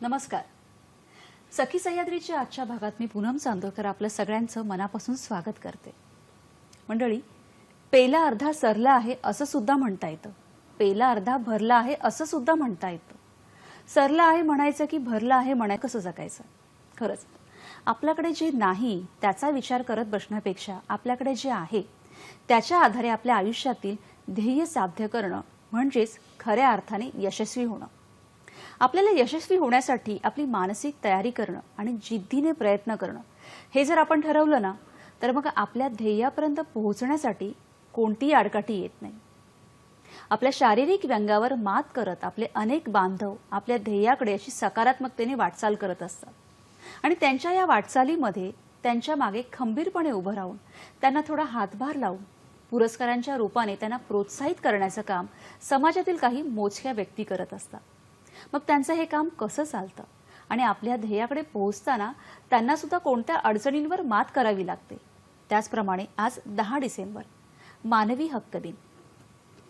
नमस्कार. सखी सह्याद्रीच्या आजच्या भागात मी पूनम चांदोरकर आपलं सगळ्यांचं मनापासून स्वागत करते. मंडळी, पेला अर्धा सरला आहे असं सुद्धा म्हणता येतं, पेला अर्धा भरला आहे असं सुद्धा म्हणता येतं. सरला आहे म्हणायचं की भरला आहे म्हणायचं, कसं जगायचं? खरंच आपल्याकडे जे नाही त्याचा विचार करत बसण्यापेक्षा आपल्याकडे जे आहे त्याच्या आधारे आपल्या आयुष्यातील ध्येय साध्य करणं म्हणजेच खऱ्या अर्थाने यशस्वी होणं. आपल्याला यशस्वी होण्यासाठी आपली मानसिक तयारी करणं आणि जिद्दीने प्रयत्न करणं हे जर आपण ठरवलं ना, तर मग आपल्या ध्येयापर्यंत पोहोचण्यासाठी कोणतीही आडकाठी येत नाही. आपल्या शारीरिक व्यंगावर मात करत आपले अनेक बांधव आपल्या ध्येयाकडे अशी सकारात्मकतेने वाटचाल करत असतात आणि त्यांच्या या वाटचालीमध्ये त्यांच्या मागे खंबीरपणे उभं राहून त्यांना थोडा हातभार लावून पुरस्कारांच्या रूपाने त्यांना प्रोत्साहित करण्याचं काम समाजातील काही मोजक्या व्यक्ती करत असतात. मग त्यांचं हे काम कसं चालतं आणि आपल्या ध्येयाकडे पोहोचताना त्यांना सुद्धा कोणत्या अडचणींवर मात करावी लागते. त्याचप्रमाणे आज 10 डिसेंबर मानवी हक्क दिन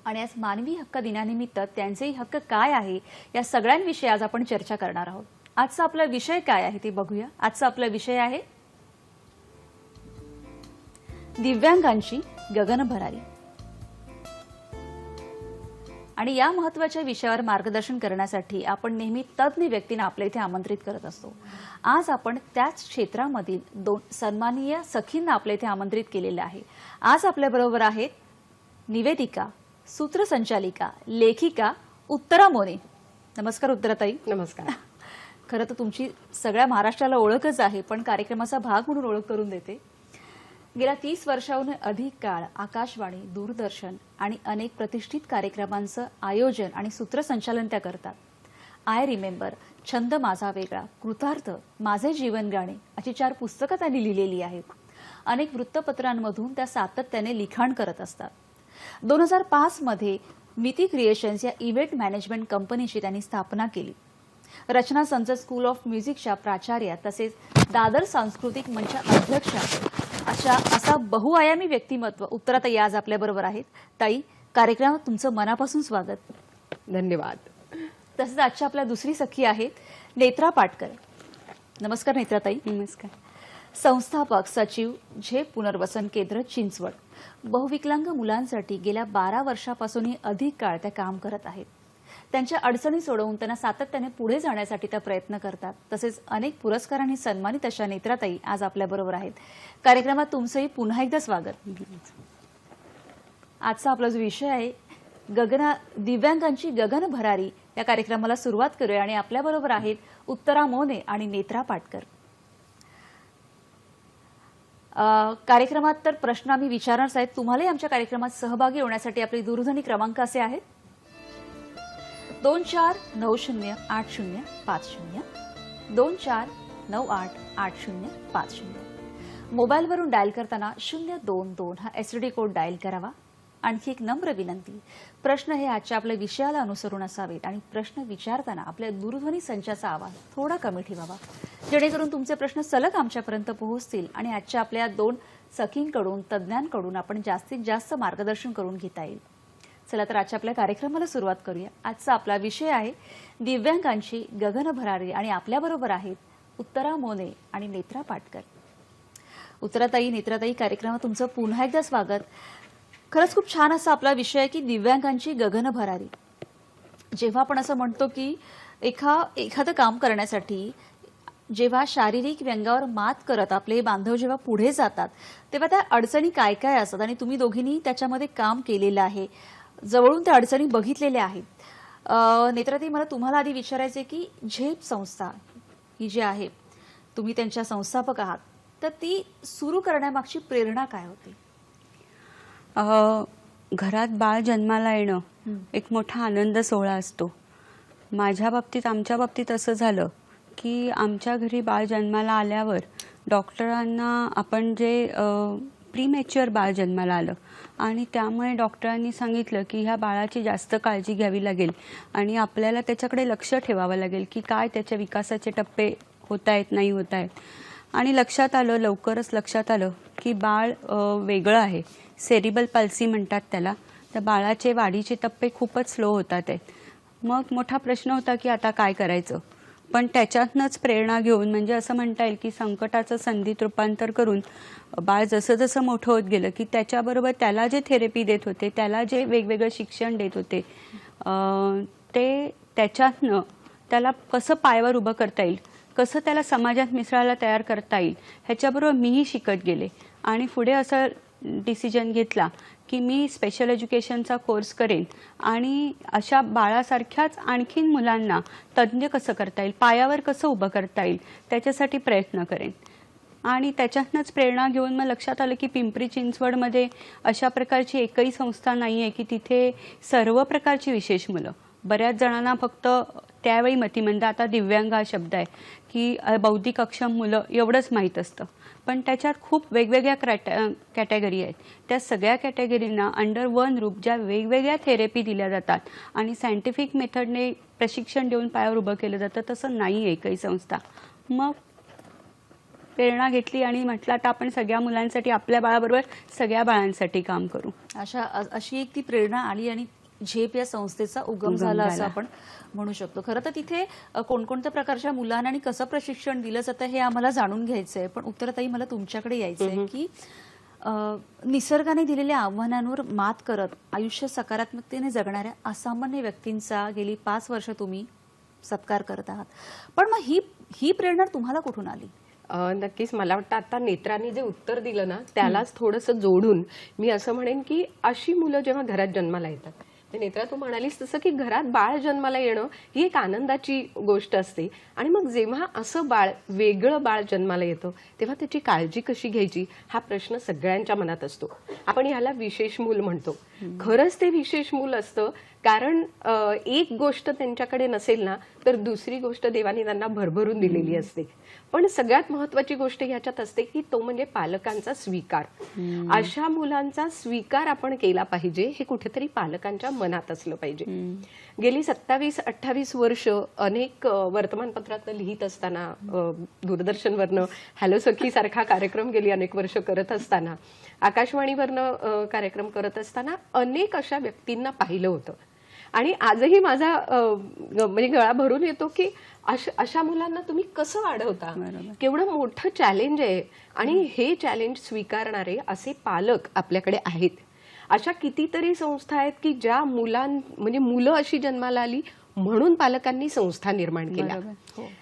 आणि आज मानवी हक्क दिनानिमित्त त्यांचेही हक्क काय आहे या सगळ्यांविषयी आज आपण चर्चा करणार आहोत. आजचा आपला विषय काय आहे ते बघूया. आजचा आपला विषय आहे दिव्यांगांची गगनभरारी. आणि या महत्त्वाच्या विषयावर मार्गदर्शन करण्यासाठी आपण नेहमी तज्ञ व्यक्तींना आपल्या इथे आमंत्रित करत असतो. आज आपण त्याच क्षेत्रामधील 2 सन्माननीय सखींना आपल्या इथे आमंत्रित केलेले आहे. आज आपल्याबरोबर आहेत निवेदिका, सूत्रसंचालिका, लेखिका उत्तरा मोने. नमस्कार उत्तराताई. नमस्कार. खरं तर तुमची सगळ्या महाराष्ट्राला ओळखच आहे, पण कार्यक्रमाचा भाग म्हणून ओळख करून देते. गेल्या 30 वर्षाहून अधिक काळ आकाशवाणी, दूरदर्शन आणि अनेक प्रतिष्ठित कार्यक्रमांचं आयोजन आणि सूत्रसंचालन त्या करतात. आय रिमेंबर, छंद माझा वेगळा, कृतार्थ, माझे जीवन गाणे अशी 4 पुस्तकं त्यांनी लिहिलेली आहेत. अनेक वृत्तपत्रांमधून त्या सातत्याने लिखाण करत असतात. 2005 मध्ये मिती क्रिएशन्स या इव्हेंट मॅनेजमेंट कंपनीची त्यांनी स्थापना केली. रचना संत स्कूल ऑफ म्युझिकच्या प्राचार्या तसेच दादर सांस्कृतिक मंच अध्यक्षा असा बहुआयामी व्यक्तिमत्व उत्तराताई आज आपल्याबरोबर आहेत. ताई, कार्यक्रमात तुमचं मनापासून स्वागत. धन्यवाद. तसंच आजच्या आपल्या दुसरी सखी आहेत नेत्रा पाटकर. नमस्कार नेत्राताई. नमस्कार. संस्थापक सचिव झेप पुनर्वसन केंद्र चिंचवड. बहुविकलांग मुलांसाठी गेल्या 12 वर्षापासूनही अधिक काळ त्या काम करत आहेत. त्यांच्या अडचणी सोडवून त्यांना सातत्याने पुढे जाण्यासाठी त्या प्रयत्न करतात. तसेच अनेक पुरस्कारांनी सन्मानित अशा नेत्राताई आज आपल्याबरोबर आहेत. कार्यक्रमात तुमचंही पुन्हा एकदा स्वागत. आजचा आपला जो विषय आहे दिव्यांगांची गगन भरारी या कार्यक्रमाला सुरुवात करूया आणि आपल्याबरोबर आहेत उत्तरा मोने आणि नेत्रा पाटकर. कार्यक्रमात तर प्रश्न आम्ही विचारणारच आहेत. तुम्हालाही आमच्या कार्यक्रमात सहभागी होण्यासाठी आपले दूरध्वनी क्रमांक असे आहेत 24908050 24988050. मोबाईलवरून डायल करताना 022 हा एसटीडी कोड डायल करावा. आणखी एक नम्र विनंती, प्रश्न हे आजच्या आपल्या विषयाला अनुसरून असावेत आणि प्रश्न विचारताना आपल्या दूरध्वनी संचाचा आवाज थोडा कमी ठेवावा, जेणेकरून तुमचे प्रश्न सलग आमच्यापर्यंत पोहोचतील आणि आजच्या आपल्या 2 सखींकडून, तज्ज्ञांकडून आपण जास्तीत जास्त मार्गदर्शन करून घेता येईल. चला तर आजच्या आपल्या कार्यक्रमाला सुरुवात करूया. आजचा आपला विषय आहे दिव्यांगांची गगन भरारी आणि आपल्याबरोबर आहेत उत्तरा मोने आणि नेत्रा पाटकर. उत्तराताई, नेत्राताई, कार्यक्रमात तुमचं पुन्हा एकदा स्वागत. खरंच खूप छान असा आपला विषय आहे की दिव्यांगांची गगन भरारी. जेव्हा आपण असं म्हणतो की एखादं काम करण्यासाठी जेव्हा शारीरिक व्यंगावर मात करत आपले बांधव जेव्हा पुढे जातात तेव्हा त्या अडचणी काय काय असतात आणि तुम्ही दोघींनी त्याच्यामध्ये काम केलेलं आहे, जवळून त्या अडचणी बघितलेल्या आहेत. नेत्राताई, मला तुम्हाला आधी विचारायचे की झेप संस्था ही जी आहे, तुम्ही त्यांच्या संस्थापक आहात, तर ती सुरू करण्यामागची प्रेरणा काय होती? घरात बाळ जन्माला येणं एक मोठा आनंद सोहळा असतो. माझ्या बाबतीत, आमच्या बाबतीत असं झालं की आमच्या घरी बाळ जन्माला आल्यावर डॉक्टरांना आपण जे प्रीमॅच्युअर बाळ जन्माला आलं आणि त्यामुळे डॉक्टरांनी सांगितलं की ह्या बाळाची जास्त काळजी घ्यावी लागेल आणि आपल्याला त्याच्याकडे लक्ष ठेवावं लागेल की काय त्याच्या विकासाचे टप्पे होत आहेत, नाही होत आहेत. आणि लवकरच लक्षात आलं की बाळ वेगळं आहे. सेरिबल पल्सी म्हणतात त्याला. त्या बाळाचे वाढीचे टप्पे खूपच स्लो होतात आहेत. मग मोठा प्रश्न होता की आता काय करायचं. पण त्याच्यातनंच प्रेरणा घेऊन म्हणजे असं म्हणता येईल की संकटाचं संधीत रूपांतर करून बाळ जसं जसं मोठं होत गेलं की त्याच्याबरोबर त्याला जे थेरपी देत होते, त्याला जे वेगवेगळं शिक्षण देत होते, ते त्याच्यातनं त्याला कसं पायावर उभं करता येईल, कसं त्याला समाजात मिसळायला तयार करता येईल, ह्याच्याबरोबर मीही शिकत गेले. आणि पुढे असं डिसिजन घेतला की मी स्पेशल एज्युकेशनचा कोर्स करेन आणि अशा बाळासारख्याच आणखीन मुलांना तज्ज्ञ कसं करता येईल, पायावर कसं उभं करता येईल, त्याच्यासाठी प्रयत्न करेन. आणि त्याच्यातनंच प्रेरणा घेऊन मग लक्षात आलं की पिंपरी चिंचवडमध्ये अशा प्रकारची एकही संस्था नाही आहे की तिथे सर्व प्रकारची विशेष मुलं, बऱ्याच जणांना फक्त त्यावेळी मतिमंद, आता दिव्यांग हा शब्द आहे की बौद्धिक अक्षम मुलं एवढंच माहीत असतं, पण त्याच्यात खूप वेगवेगळ्या कॅटेगरी आहेत. त्या सगळ्या कॅटेगरींना अंडर वन रूप ज्या वेगवेगळ्या थेरपी दिल्या जातात आणि सायंटिफिक मेथडने प्रशिक्षण देऊन पायावर उभं केलं जातं, तसं नाही आहे एकही संस्था. मग प्रेरणा घेतली आणि म्हटलं आता आपण सगळ्या मुलांसाठी, आपल्या बाळाबरोबर सगळ्या बाळांसाठी काम करू. अशी एक ती प्रेरणा आली आणि झेप या संस्थेचा उगम झाला असं आपण म्हणू शकतो. खरं तर तिथे कोणकोणत्या प्रकारच्या मुलांना आणि कसं प्रशिक्षण दिलं जातं हे आम्हाला जाणून घ्यायचंय. पण उत्तराताई मला तुमच्याकडे यायचंय की निसर्गाने दिलेल्या आव्हानांवर मात करत आयुष्य सकारात्मकतेने जगणाऱ्या असामान्य व्यक्तींचा गेली 5 वर्ष तुम्ही सत्कार करत आहात. पण मग ही प्रेरणा तुम्हाला कुठून आली? नक्कीच मला वाटतं आता नेत्रांनी जे उत्तर दिलं ना त्यालाच थोडंसं जोडून मी असं म्हणेन की अशी मुलं जेव्हा घरात जन्माला येतात, ते नेत्रा तू म्हणालीस तसं की घरात बाळ जन्माला येणं ही एक आनंदाची गोष्ट असते. आणि मग जेव्हा असं बाळ, वेगळं बाळ जन्माला येतं तेव्हा त्याची काळजी कशी घ्यायची हा प्रश्न सगळ्यांच्या मनात असतो. आपण ह्याला विशेष मूल म्हणतो. खरंच ते विशेष मूल असतं, कारण एक गोष्ट त्यांच्याकडे नसेल ना तर दुसरी गोष्ट देवाने त्यांना भरभरून दिलेली असते. पण सगळ्यात महत्वाची गोष्ट ह्याच्यात असते की तो म्हणजे पालकांचा स्वीकार. अशा मुलांचा स्वीकार आपण केला पाहिजे, हे कुठेतरी पालकांच्या मनात असलं पाहिजे. गेली 27-28 वर्ष अनेक वर्तमानपत्रात लिहित असताना, दूरदर्शनवरनं हॅलो सखी सारखा कार्यक्रम गेली अनेक वर्ष करत असताना, आकाशवाणीवरनं कार्यक्रम करत असताना अनेक अशा व्यक्तींना पाहिलं होतं. आणि आजही माझा म्हणजे गळा भरून येतो की अशा मुलांना तुम्ही कसं वाढवता, केवढं मोठं चॅलेंज आहे. आणि हे चॅलेंज स्वीकारणारे असे पालक आपल्याकडे आहेत. अशा कितीतरी संस्था आहेत की ज्या म्हणजे मुलं अशी जन्माला आली म्हणून पालकांनी संस्था निर्माण केल्या.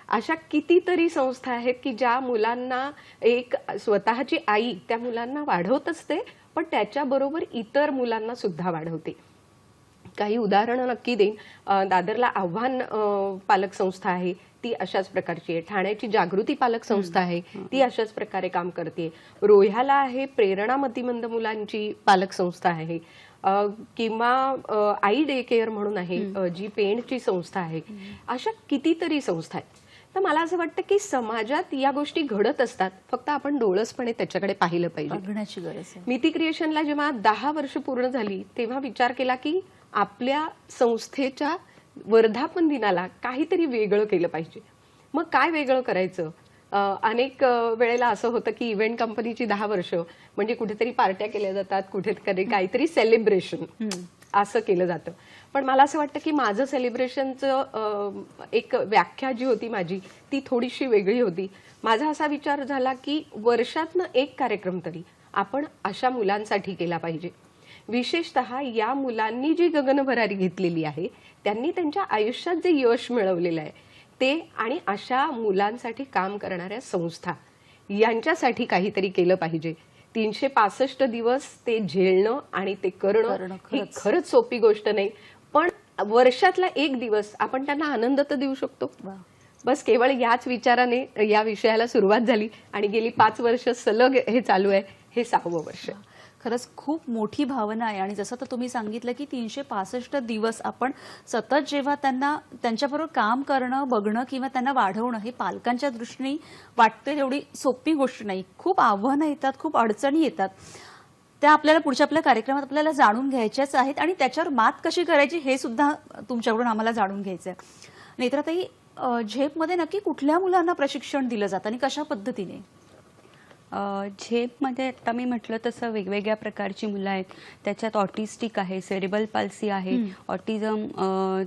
अशा कितीतरी संस्था आहेत की ज्या मुलांना, एक स्वतःची आई त्या मुलांना वाढवत असते पण त्याच्याबरोबर इतर मुलांना सुद्धा वाढवते. काही उदाहरणं नक्की देईन. दादरला आव्हान पालक संस्था आहे, ती अशाच प्रकारची आहे. ठाण्याची जागृती पालक संस्था आहे, ती अशाच प्रकारे काम करते. रोह्याला आहे प्रेरणा मतिमंद मुलांची पालक संस्था आहे. किंवा आई डे केअर म्हणून आहे, जी पेणची संस्था आहे. अशा कितीतरी संस्था आहेत. तर मला असं वाटतं की समाजात या गोष्टी घडत असतात, फक्त आपण डोळसपणे त्याच्याकडे पाहिलं पाहिजे. बघण्याची गरज आहे. मिती क्रिएशनला जेव्हा 10 वर्ष पूर्ण झाली तेव्हा विचार केला की आपल्या संस्थेच्या वर्धापन दिनाला काहीतरी वेगळं केलं पाहिजे. मग काय वेगळं करायचं? अनेक वेळेला असं होतं की इव्हेंट कंपनीची 10 वर्ष म्हणजे कुठेतरी पार्ट्या केल्या जातात, कुठेतरी काहीतरी सेलिब्रेशन असं केलं जातं. पण मला असं वाटतं की माझं सेलिब्रेशनचं एक व्याख्या जी होती माझी ती थोडीशी वेगळी होती. माझा असा विचार झाला की वर्षातनं एक कार्यक्रम तरी आपण अशा मुलांसाठी केला पाहिजे. विशेषतः या मुलांनी जी गगनभरारी घेतलेली आहे, त्यांनी त्यांच्या आयुष्यात जे यश मिळवलेलं आहे ते, आणि अशा मुलांसाठी काम करणाऱ्या संस्था यांच्यासाठी काहीतरी केलं पाहिजे. 365 दिवस ते झेलणं आणि ते करणं ही खरंच सोपी गोष्ट नाही. पण वर्षातला एक दिवस आपण त्यांना आनंद तर देऊ शकतो. बस केवळ याच विचाराने या विषयाला सुरुवात झाली आणि गेली 5 वर्ष सलग हे चालू आहे. हे 6वं वर्ष. खरंच खूप मोठी भावना आहे. आणि जसं तर तुम्ही सांगितलं की 365 दिवस आपण सतत जेव्हा त्यांच्याबरोबर काम करणं, बघणं किंवा त्यांना वाढवणं हे पालकांच्या दृष्टीने वाटते तेवढी सोपी गोष्ट नाही. खूप आव्हानं येतात, खूप अडचणी येतात. त्या आपल्याला पुढच्या आपल्या कार्यक्रमात आपल्याला जाणून घ्यायच्याच आहेत आणि त्याच्यावर मात कशी करायची हे सुद्धा तुमच्याकडून आम्हाला जाणून घ्यायचं आहे. नेत्राताई, झेपमध्ये नक्की कुठल्या मुलांना प्रशिक्षण दिलं जातं आणि कशा पद्धतीने? झेपमध्ये आता मी म्हटलं तसं वेगवेगळ्या प्रकारची मुलं आहेत. त्याच्यात ऑटिस्टिक आहे, सेरेबल पाल्सी आहे, ऑटिझम,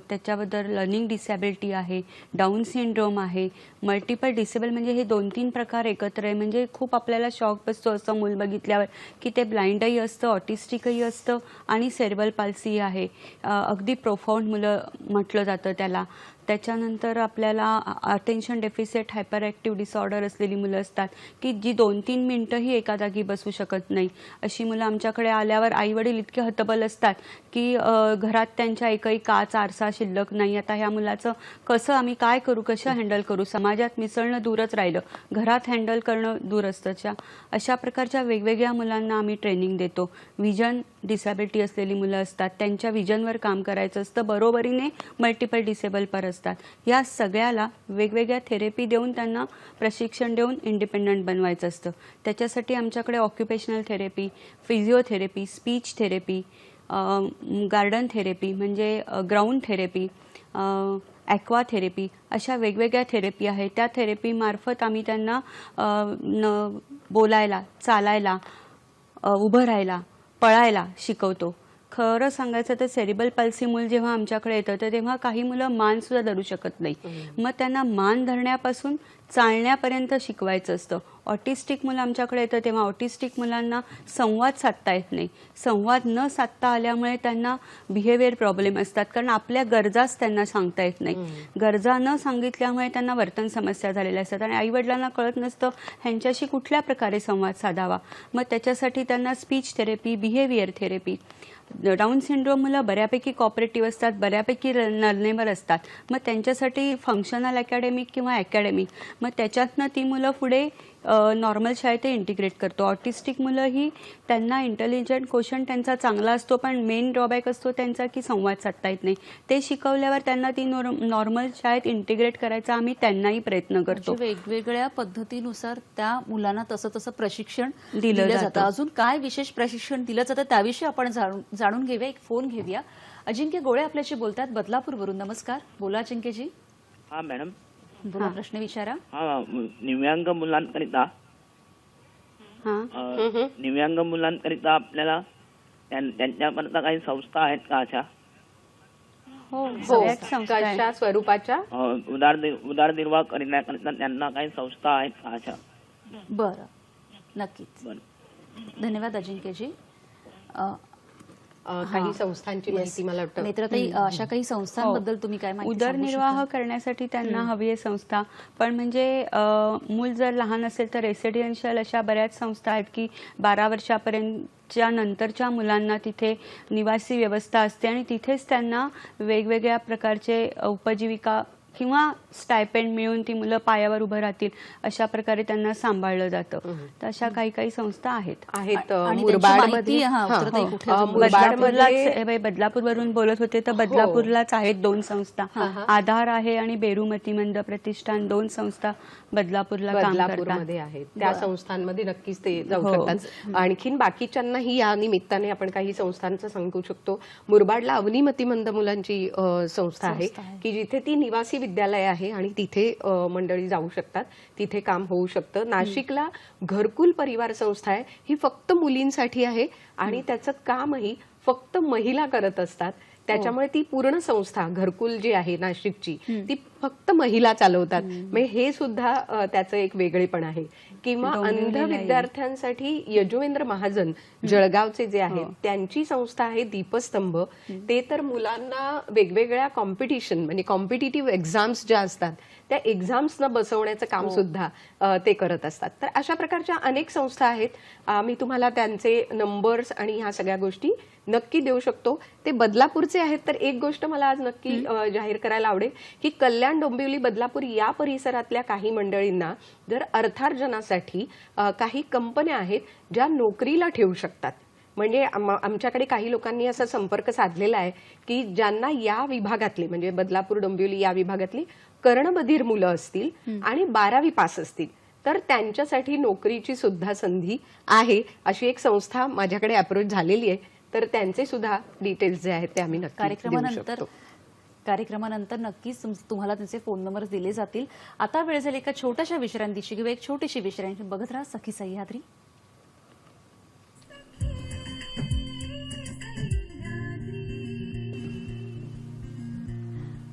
त्याच्याबद्दल लर्निंग डिसॅबिलिटी आहे, डाऊन सिंड्रोम आहे, मल्टिपल डिसेबल, म्हणजे हे 2-3 प्रकार एकत्र आहे. म्हणजे खूप आपल्याला शॉक बसतो असं मूल बघितल्यावर की ते ब्लाइंडही असतं, ऑटिस्टिकही असतं आणि सेरेबल पाल्सी आहे. अगदी प्रोफाऊंड मुलं म्हटलं जातं त्याला. त्याच्यानंतर आपल्याला attention deficit hyper active disorder असलेली मुलं असतात की जी 2-3 मिनटंही एका जागी बसू शकत नाही. अशी मुलं आमच्याकडे आल्यावर आईवडील इतके हतबल असतात की घरात त्यांच्या एकही काच आरसा शिल्लक नाही. आता ह्या मुलाचं कसं आम्ही काय करू, कसं हँडल करू, समाजात मिसळणं दूरच राहिलं, घरात हँडल करणं दूर असतं. अशा प्रकारच्या वेगवेगळ्या मुलांना आम्ही ट्रेनिंग देतो. विजन डिसॅबिलिटी असलेली मुलं असतात, त्यांच्या विजनवर काम करायचं असतं, बरोबरीने मल्टिपल डिसेबल पर असतात. या सगळ्याला वेगवेगळ्या थेरपी देऊन त्यांना प्रशिक्षण देऊन इंडिपेंडंट बनवायचं असतं. त्याच्यासाठी आमच्याकडे occupational therapy, physiotherapy, speech therapy, garden therapy म्हणजे ग्राउंड थेरपी, ॲक्वा थेरपी, अशा वेगवेगळ्या थेरपी आहेत. त्या थेरपीमार्फत आम्ही त्यांना बोलायला, चालायला, उभं राहायला, पळायला शिकवतो. खरं सांगायचं तर सेरिबल पाल्सी मूल जेव्हा आमच्याकडे येतं तर तेव्हा काही मुलं मान सुद्धा धरू शकत नाही. मग त्यांना मान धरण्यापासून चालण्यापर्यंत शिकवायचं असतं. ऑटिस्टिक मुलं आमच्याकडे येतं तेव्हा ऑटिस्टिक मुलांना संवाद साधता येत नाही. संवाद न साधता आल्यामुळे त्यांना बिहेवियर प्रॉब्लेम असतात, कारण आपल्या गरजाच त्यांना सांगता येत नाही. गरजा न सांगितल्यामुळे त्यांना वर्तन समस्या झालेल्या असतात आणि आईवडिलांना कळत नसतं ह्यांच्याशी कुठल्या प्रकारे संवाद साधावा. मग त्याच्यासाठी त्यांना speech therapy, behaviour therapy. Down syndrome मुलं बऱ्यापैकी कॉपरेटिव्ह असतात, बऱ्यापैकी लर्नेबल असतात. मग त्यांच्यासाठी फंक्शनल अकॅडमिक किंवा अकॅडमिक, मग त्याच्यातनं ती मुलं पुढे नॉर्मल शाळेत इंटिग्रेट करतो. ऑटिस्टिक मुलं ही त्यांना इंटेलिजंट क्वोशंट त्यांचा चांगला असतो, पण मेन ड्रॉबॅक असतो त्यांचा की संवाद साधता येत नाही. ते शिकवल्यावर त्यांना ती नॉर्मल शाळेत इंटिग्रेट करायचा आम्ही त्यांनाही प्रयत्न करतो. म्हणजे वेगवेगळ्या पद्धतीनुसार त्या मुलांना तसं तसं प्रशिक्षण दिलं दिलं जातं. जातं. अजून काय विशेष प्रशिक्षण दिलं जातं त्याविषयी आपण जाणून घेऊया. एक फोन घेऊया. अजिंक्य गोळे आपल्याशी बोलतात बदलापूरवरून. नमस्कार, बोला अजिंक्यजी. हा मॅडम. बोला, प्रश्न विचारा. हा, दिव्यांग मुलांकरिता दिव्यांग मुलांकरिता आपल्याला त्यांच्याकरिता काही संस्था आहेत का अशा? हो, हो, सगळ्याच संस्था आहेत. कशा स्वरूपाच्या? उदरनिर्वाह करण्याकरिता त्यांना काही संस्था आहेत का अशा? बरं, नक्कीच. बरं. धन्यवाद अजिंक्यजी. काही संस्थांची माहिती मला वाटतं. नेत्रताई, अशा काही संस्थांबद्दल तुम्ही काय माहिती सांगू उदरनिर्वाह शकता? करण्यासाठी त्यांना हवी आहे संस्था. पण म्हणजे मूल जर लहान असेल तर रेसिडेन्शियल अशा बऱ्याच संस्था आहेत की 12 वर्षापर्यंतच्या नंतरच्या मुलांना तिथे निवासी व्यवस्था असते आणि तिथेच त्यांना वेगवेगळ्या प्रकारचे उपजीविका किंवा स्टायपेंड मिळून ती मुलं पायावर उभं राहतील अशा प्रकारे त्यांना सांभाळलं जातं. तर अशा काही संस्था आहेत. आणि त्यांची माहिती, हा, उत्तरताई कुठे अजून? बदलापूरलाच, बदलापूरवरून बोलत होते तर बदलापूरलाच आहेत 2 संस्था. आधार आहे आणि बेरुमती मंद प्रतिष्ठान, 2 संस्था बदलापूरला काम करतात. बदलापूरमध्ये आहेत. त्या संस्थांमध्ये नक्कीच ते जाऊ शकतात. आणखीन बाकीच्यांनाही या निमित्ताने आपण काही संस्थांचं सांगू शकतो. मुरबाडला अवनीमती मंद मुलांची संस्था आहे की जिथे ती निवासी विद्यालय आहे आणि तिथे मंडळी जाऊ शकतात, तिथे काम होऊ शकतं. नाशिकला घरकुल परिवार संस्था आहे, ही फक्त मुलींसाठी आहे आणि त्याचं कामही फक्त महिला करत असतात. त्याच्यामुळे ती पूर्ण संस्था घरकुल जी आहे नाशिकची ती फक्त महिला चालवतात. म्हणजे हे सुद्धा त्याचं एक वेगळेपण आहे. किंवा अंध विद्यार्थ्यांसाठी यजुवेंद्र महाजन जळगावचे जे आहेत त्यांची संस्था आहे दीपस्तंभ. ते तर मुलांना वेगवेगळ्या कॉम्पिटिशन म्हणजे कॉम्पिटिटिव्ह एक्झाम्स ज्या असतात त्या एक्झाम्सना बसवण्याचं काम सुद्धा ते करत असतात. तर अशा प्रकारच्या अनेक संस्था आहेत. आम्ही तुम्हाला त्यांचे नंबर्स आणि ह्या सगळ्या गोष्टी नक्की देऊ शकतो. ते बदलापूरचे आहेत. तर एक गोष्ट मला आज नक्की जाहीर करायला आवडेल की कल्याण, डोंबिवली, बदलापूर या परिसरातल्या काही मंडळींना जर अर्थार्जनासाठी काही कंपन्या आहेत ज्या नोकरीला ठेवू शकतात. म्हणजे आमच्याकडे काही लोकांनी असा संपर्क साधलेला आहे की ज्यांना या विभागातली म्हणजे बदलापूर, डोंबिवली या विभागातली कर्णबधीर मुलं असतील आणि 12वी पास असतील तर त्यांच्यासाठी नोकरीची सुद्धा संधी आहे. अशी एक संस्था माझ्याकडे अप्रोच झालेली आहे. तर त्यांचे सुद्धा डिटेल्स जे आहेत ते आम्ही नक्की देऊ कार्यक्रमानंतर शकतो. कार्यक्रमानंतर नक्कीच तुम्हाला त्यांचे फोन नंबर दिले जातील. आता वेळ झाली एका छोट्याशा विश्रांतीची किंवा एक छोटीशी विश्रांती. बघत राहा सखी सह्याद्री.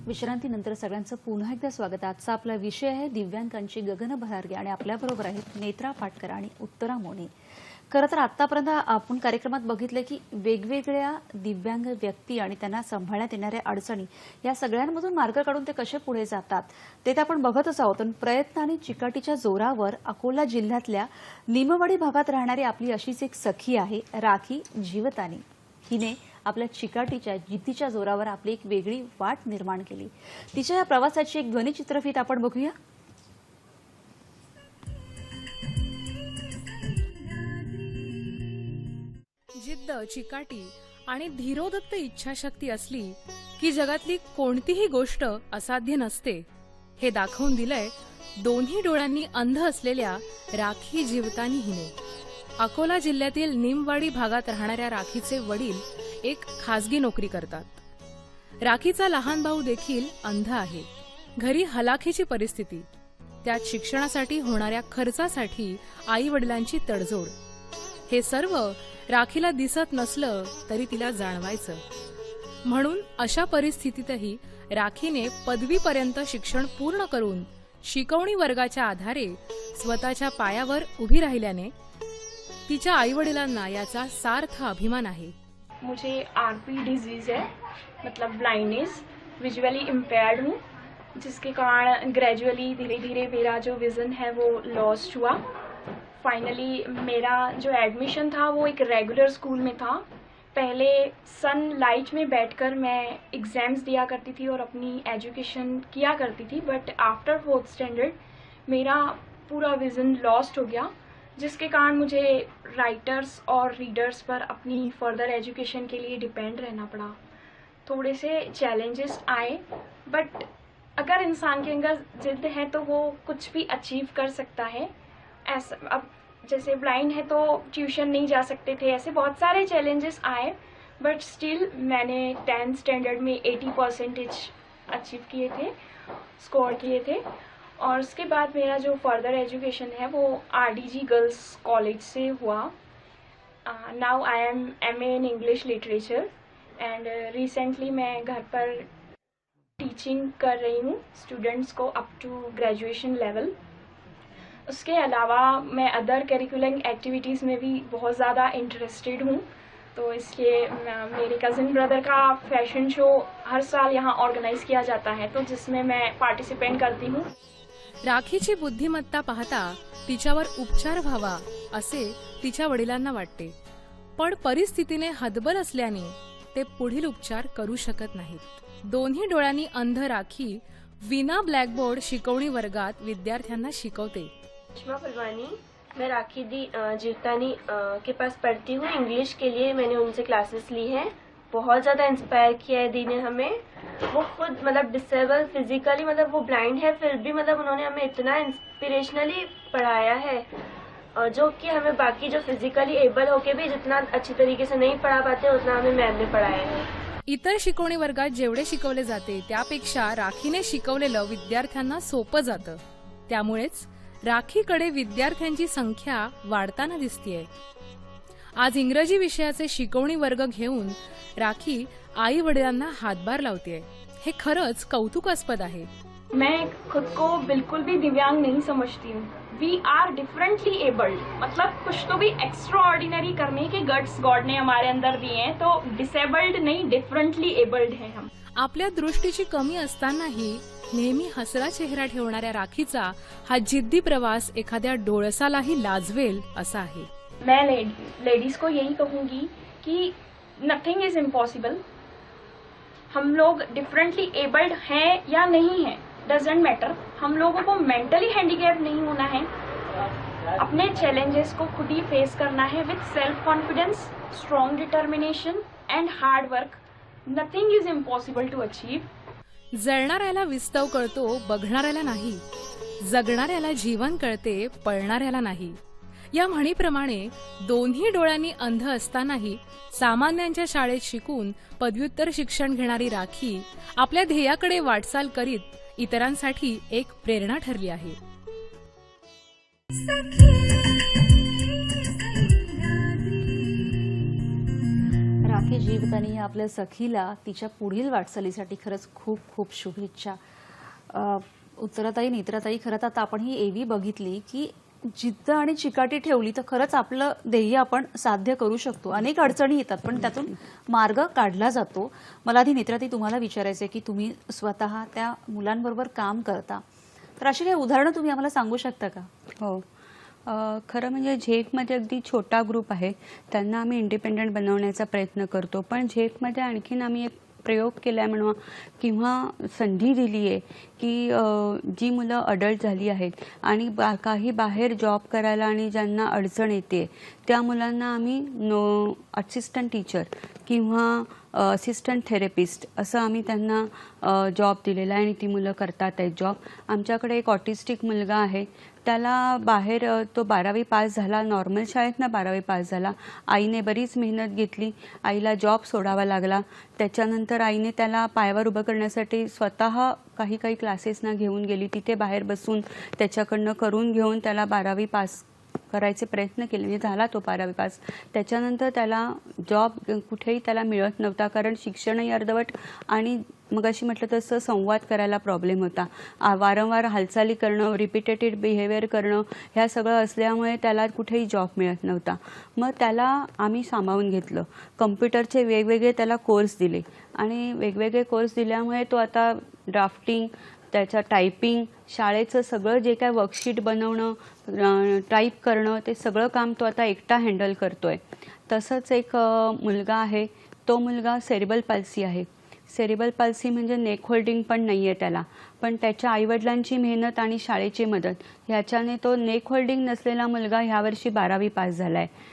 विश्रांतीनंतर सगळ्यांचं पुन्हा एकदा स्वागत. आजचा आपला विषय आहे दिव्यांगांची गगन भरारगी आणि आपल्याबरोबर आहेत नेत्रा पाटकर आणि उत्तरा मोने. खरं तर आतापर्यंत आपण कार्यक्रमात बघितलं की वेगवेगळ्या दिव्यांग व्यक्ती आणि त्यांना सांभाळण्यात येणाऱ्या अडचणी या सगळ्यांमधून मार्ग काढून ते कसे पुढे जातात ते आपण बघतच आहोत. प्रयत्न आणि चिकाटीच्या जोरावर अकोला जिल्ह्यातल्या निमवाडी भागात राहणारी आपली अशीच एक सखी आहे राखी जीवतानी. हिने आपल्या चिकाटीच्या जिद्दीच्या जोरावर आपली एक वेगळी वाट निर्माण केली. तिच्या या प्रवासाची एक ध्वनिचित्रफीत आपण बघूया. जिद्द, चिकाटी आणि धीरोदत्त इच्छाशक्ती असली की जगातली कोणतीही गोष्ट असाध्य नसते हे दाखवून दिलंय दोन्ही डोळ्यांनी अंध असलेल्या राखी जीवतानी हिने. अकोला जिल्ह्यातील निमवाडी भागात राहणाऱ्या राखीचे वडील एक खासगी नोकरी करतात. राखीचा लहान भाऊ देखील अंध आहे. घरी हलाखीची परिस्थिती, त्यात शिक्षणासाठी होणाऱ्या खर्चासाठी आई वडिलांची तडजोड, हे सर्व राखीला दिसत नसलं तरी तिला जाणवायचं. म्हणून अशा परिस्थितीतही राखीने पदवीपर्यंत शिक्षण पूर्ण करून शिकवणी वर्गाच्या आधारे स्वतःच्या पायावर उभी राहिल्याने तिच्या आईवडिलांना याचा सार्थ अभिमान आहे. मुझे आरपी डिजीज है, मतलब ब्लाइंडनेस, विजुअली इम्पेयर्ड हूँ, जिसके कारण ग्रेजुअली धीरे धीरे मेरा जो विजन है वो लॉस्ट हुआ. फाइनली मेरा जो एडमिशन था वो एक रेगुलर स्कूल में था. पहले सनलाइट में बैठकर मैं एग्ज़ाम्स दिया करती थी और अपनी एजुकेशन किया करती थी, बट आफ्टर 4th स्टैंडर्ड मेरा पूरा विज़न लॉस्ट हो गया, जिसके कारण मुझे राइटर्स और रीडर्स पर अपनी फर्दर एजुकेशन के लिए डिपेंड रहना पड़ा. थोड़े से चैलेंजेस आए, बट अगर इंसान के अंदर जिद है तो वो कुछ भी अचीव कर सकता है. ऐसा अब जैसे ब्लाइंड है तो ट्यूशन नहीं जा सकते थे, ऐसे बहुत सारे चैलेंजेस आए, but still Maine 10th standard में 80% अचीव किए थे, स्कोर किए थे. और उसके बाद मेरा जो फर्दर एजुकेशन है वो आरडीजी गर्ल्स कॉलेज से हुआ. Now I am MA in English literature end recently मैं घर पर टीचिंग कर रही हूँ स्टूडेंट्स को अप टू ग्रेजुएशन लेवल. उसके अलावा मैं अदर करिकुलम एक्टिविटीज़ में भी बहुत ज़्यादा इंटरेस्टेड हूँ, तो इसलिए मेरे कज़िन ब्रदर का फैशन शो हर साल यहाँ ऑर्गेनाइज किया जाता है, तो जिसमें मैं पार्टिसिपेट करती हूँ. राखीची बुद्धिमत्ता पाहता तिच्यावर उपचार व्हावा असे तिच्या वडिलांना वाटते, पण परिस्थितीने हतबल असल्याने ते पुढील उपचार करू शकत नाहीत. दोन्ही डोळ्यांनी अंध राखी विना ब्लॅकबोर्ड शिकवणी वर्गात विद्यार्थ्यांना शिकवते. सुषमा फुलवानी, मैं राखी दी जीवतानी के पास पढ़ती हूँ. इंग्लिश के लिए मैंने उनसे क्लासेस ली हैं. बहुत ज़्यादा इंस्पायर किया है दी ने हमें. वो खुद मतलब डिसेबल फिजिकली, मतलब वो ब्लाइंड है, फिर भी मतलब उन्होंने हमें इतना इंस्पिरेशनली पढ़ाया है, जो कि हमें बाकी जो फिजिकली एबल होके भी जितना अच्छी तरीके से नहीं पढ़ा पाते उतना हमें मैम ने पढ़ाया है. इतर शिकवणी वर्गात जेवढे शिकवले जाते त्यापेक्षा राखीने शिकवलेलं विद्यार्थ्यांना सोपं जातं. त्यामुळेच राखीकडे विद्यार्थ्यांची संख्या वाढताना दिसतेय. आज इंग्रजी विषयाचे शिकवणी वर्ग घेऊन राखी आई वडिलांना हातभार लावतेय. हे खरंच कौतुकास्पद आहे. मैं खुद को बिल्कुल भी दिव्यांग नहीं समझती हूँ. वी आर डिफरेंटली एबल्ड, मतलब कुछ तो भी एक्स्ट्रा ऑर्डिनरी करने के गट्स गॉड ने हमारे अंदर दिए हैं, तो डिसेबल्ड नहीं डिफरेंटली एबल्ड हैं हम. आपल्या दृष्टीची कमी असतानाही नेहमी हसरा चेहरा ठेवणाऱ्या राखीचा हा जिद्दी प्रवास एखाद्या डोळसालाही लाजवेल असा आहे. मैं लेडीज को यही कहूँगी कि नथिंग इज इम्पॉसिबल. हम लोग डिफरेंटली एबल्ड हैं या नहीं हैं डजेंट मैटर. हम लोगों को मेंटली हैंडीकैप नहीं होना है. अपने चैलेंजेस को खुद ही फेस करना है with self confidence, strong determination and hard work. Nothing is impossible to achieve. जळणाऱ्याला विस्तव कळतो, बघणाऱ्याला नाही. जगणाऱ्याला जीवन कळते, पळणाऱ्याला नाही. या म्हणीप्रमाणे दोन्ही डोळ्यांनी अंध असतानाही सामान्यांच्या शाळेत शिकून पदव्युत्तर शिक्षण घेणारी राखी आपल्या ध्येयाकडे वाटचाल करीत इतरांसाठी एक प्रेरणा ठरली आहे. राखी जीवतानी आपल्या सखीला तिच्या पुढील वाटचालीसाठी खरंच खूप खूप शुभेच्छा. उत्तराताई, नेत्राताई, खरं तर आता आपण ही एवी बघितली की जिद्द आणि चिकाटी ठेवली तर खरंच आपलं ध्येय आपण साध्य करू शकतो. अनेक अडचणी येतात पण त्यातून मार्ग काढला जातो. मला आधी नेत्राताई तुम्हाला विचारायचं आहे की तुम्ही स्वतः त्या मुलांबरोबर काम करता, तर अशी काही उदाहरणं तुम्ही आम्हाला सांगू शकता का? हो. खरं म्हणजे झेकमध्ये अगदी छोटा ग्रुप आहे, त्यांना आम्ही इंडिपेंडंट बनवण्याचा प्रयत्न करतो. पण झेकमध्ये आणखीन आम्ही एक प्रयोग केला आहे म्हणून किंवा संधी दिली आहे की जी मुलं अडल्ट झाली आहेत आणि काही बाहेर जॉब करायला आणि ज्यांना अडचण येते त्या मुलांना आम्ही असिस्टंट टीचर किंवा असिस्टंट थेरपिस्ट असं आम्ही त्यांना जॉब दिलेला आहे आणि ती मुलं करतात आहेत जॉब. आमच्याकडे एक ऑटिस्टिक मुलगा आहे, त्याला बाहेर तो 12वी पास झाला, नॉर्मल शाळेतनं 12वी पास झाला. आईने बरीच मेहनत घेतली, आईला जॉब सोडावा लागला. त्याच्यानंतर आईने त्याला पायावर उभं करण्यासाठी स्वतः काही क्लासेसना घेऊन गेली, तिथे बाहेर बसून त्याच्याकडनं करून घेऊन त्याला 12वी पास करायचे प्रयत्न केले, म्हणजे झाला तो 12वी पास. त्याच्यानंतर त्याला जॉब कुठेही त्याला मिळत नव्हता, कारण शिक्षणही अर्धवट आणि मग अशी म्हटलं तसं संवाद करायला प्रॉब्लेम होता. वारंवार हालचाली करणं, रिपिटेटेड बिहेवियर करणं ह्या सगळं असल्यामुळे त्याला कुठेही जॉब मिळत नव्हता. मग त्याला आम्ही सामावून घेतलं, कम्प्युटरचे वेगवेगळे त्याला कोर्स दिले आणि वेगवेगळे कोर्स दिल्यामुळे तो आता ड्राफ्टिंग, त्याच्या टायपिंग, शाळेचं सगळं जे काय वर्कशीट बनवणं, टाईप करणं, ते सगळं काम तो आता एकटा हँडल करतोय. तसंच एक मुलगा आहे, तो मुलगा सेरिबल पाल्सी आहे. सेरिबल पाल्सी म्हणजे नेक होल्डिंग पण नाही आहे त्याला, पण त्याच्या आईवडिलांची मेहनत आणि शाळेची मदत ह्याच्याने तो नेक होल्डिंग नसलेला मुलगा ह्यावर्षी 12वी पास झाला आहे.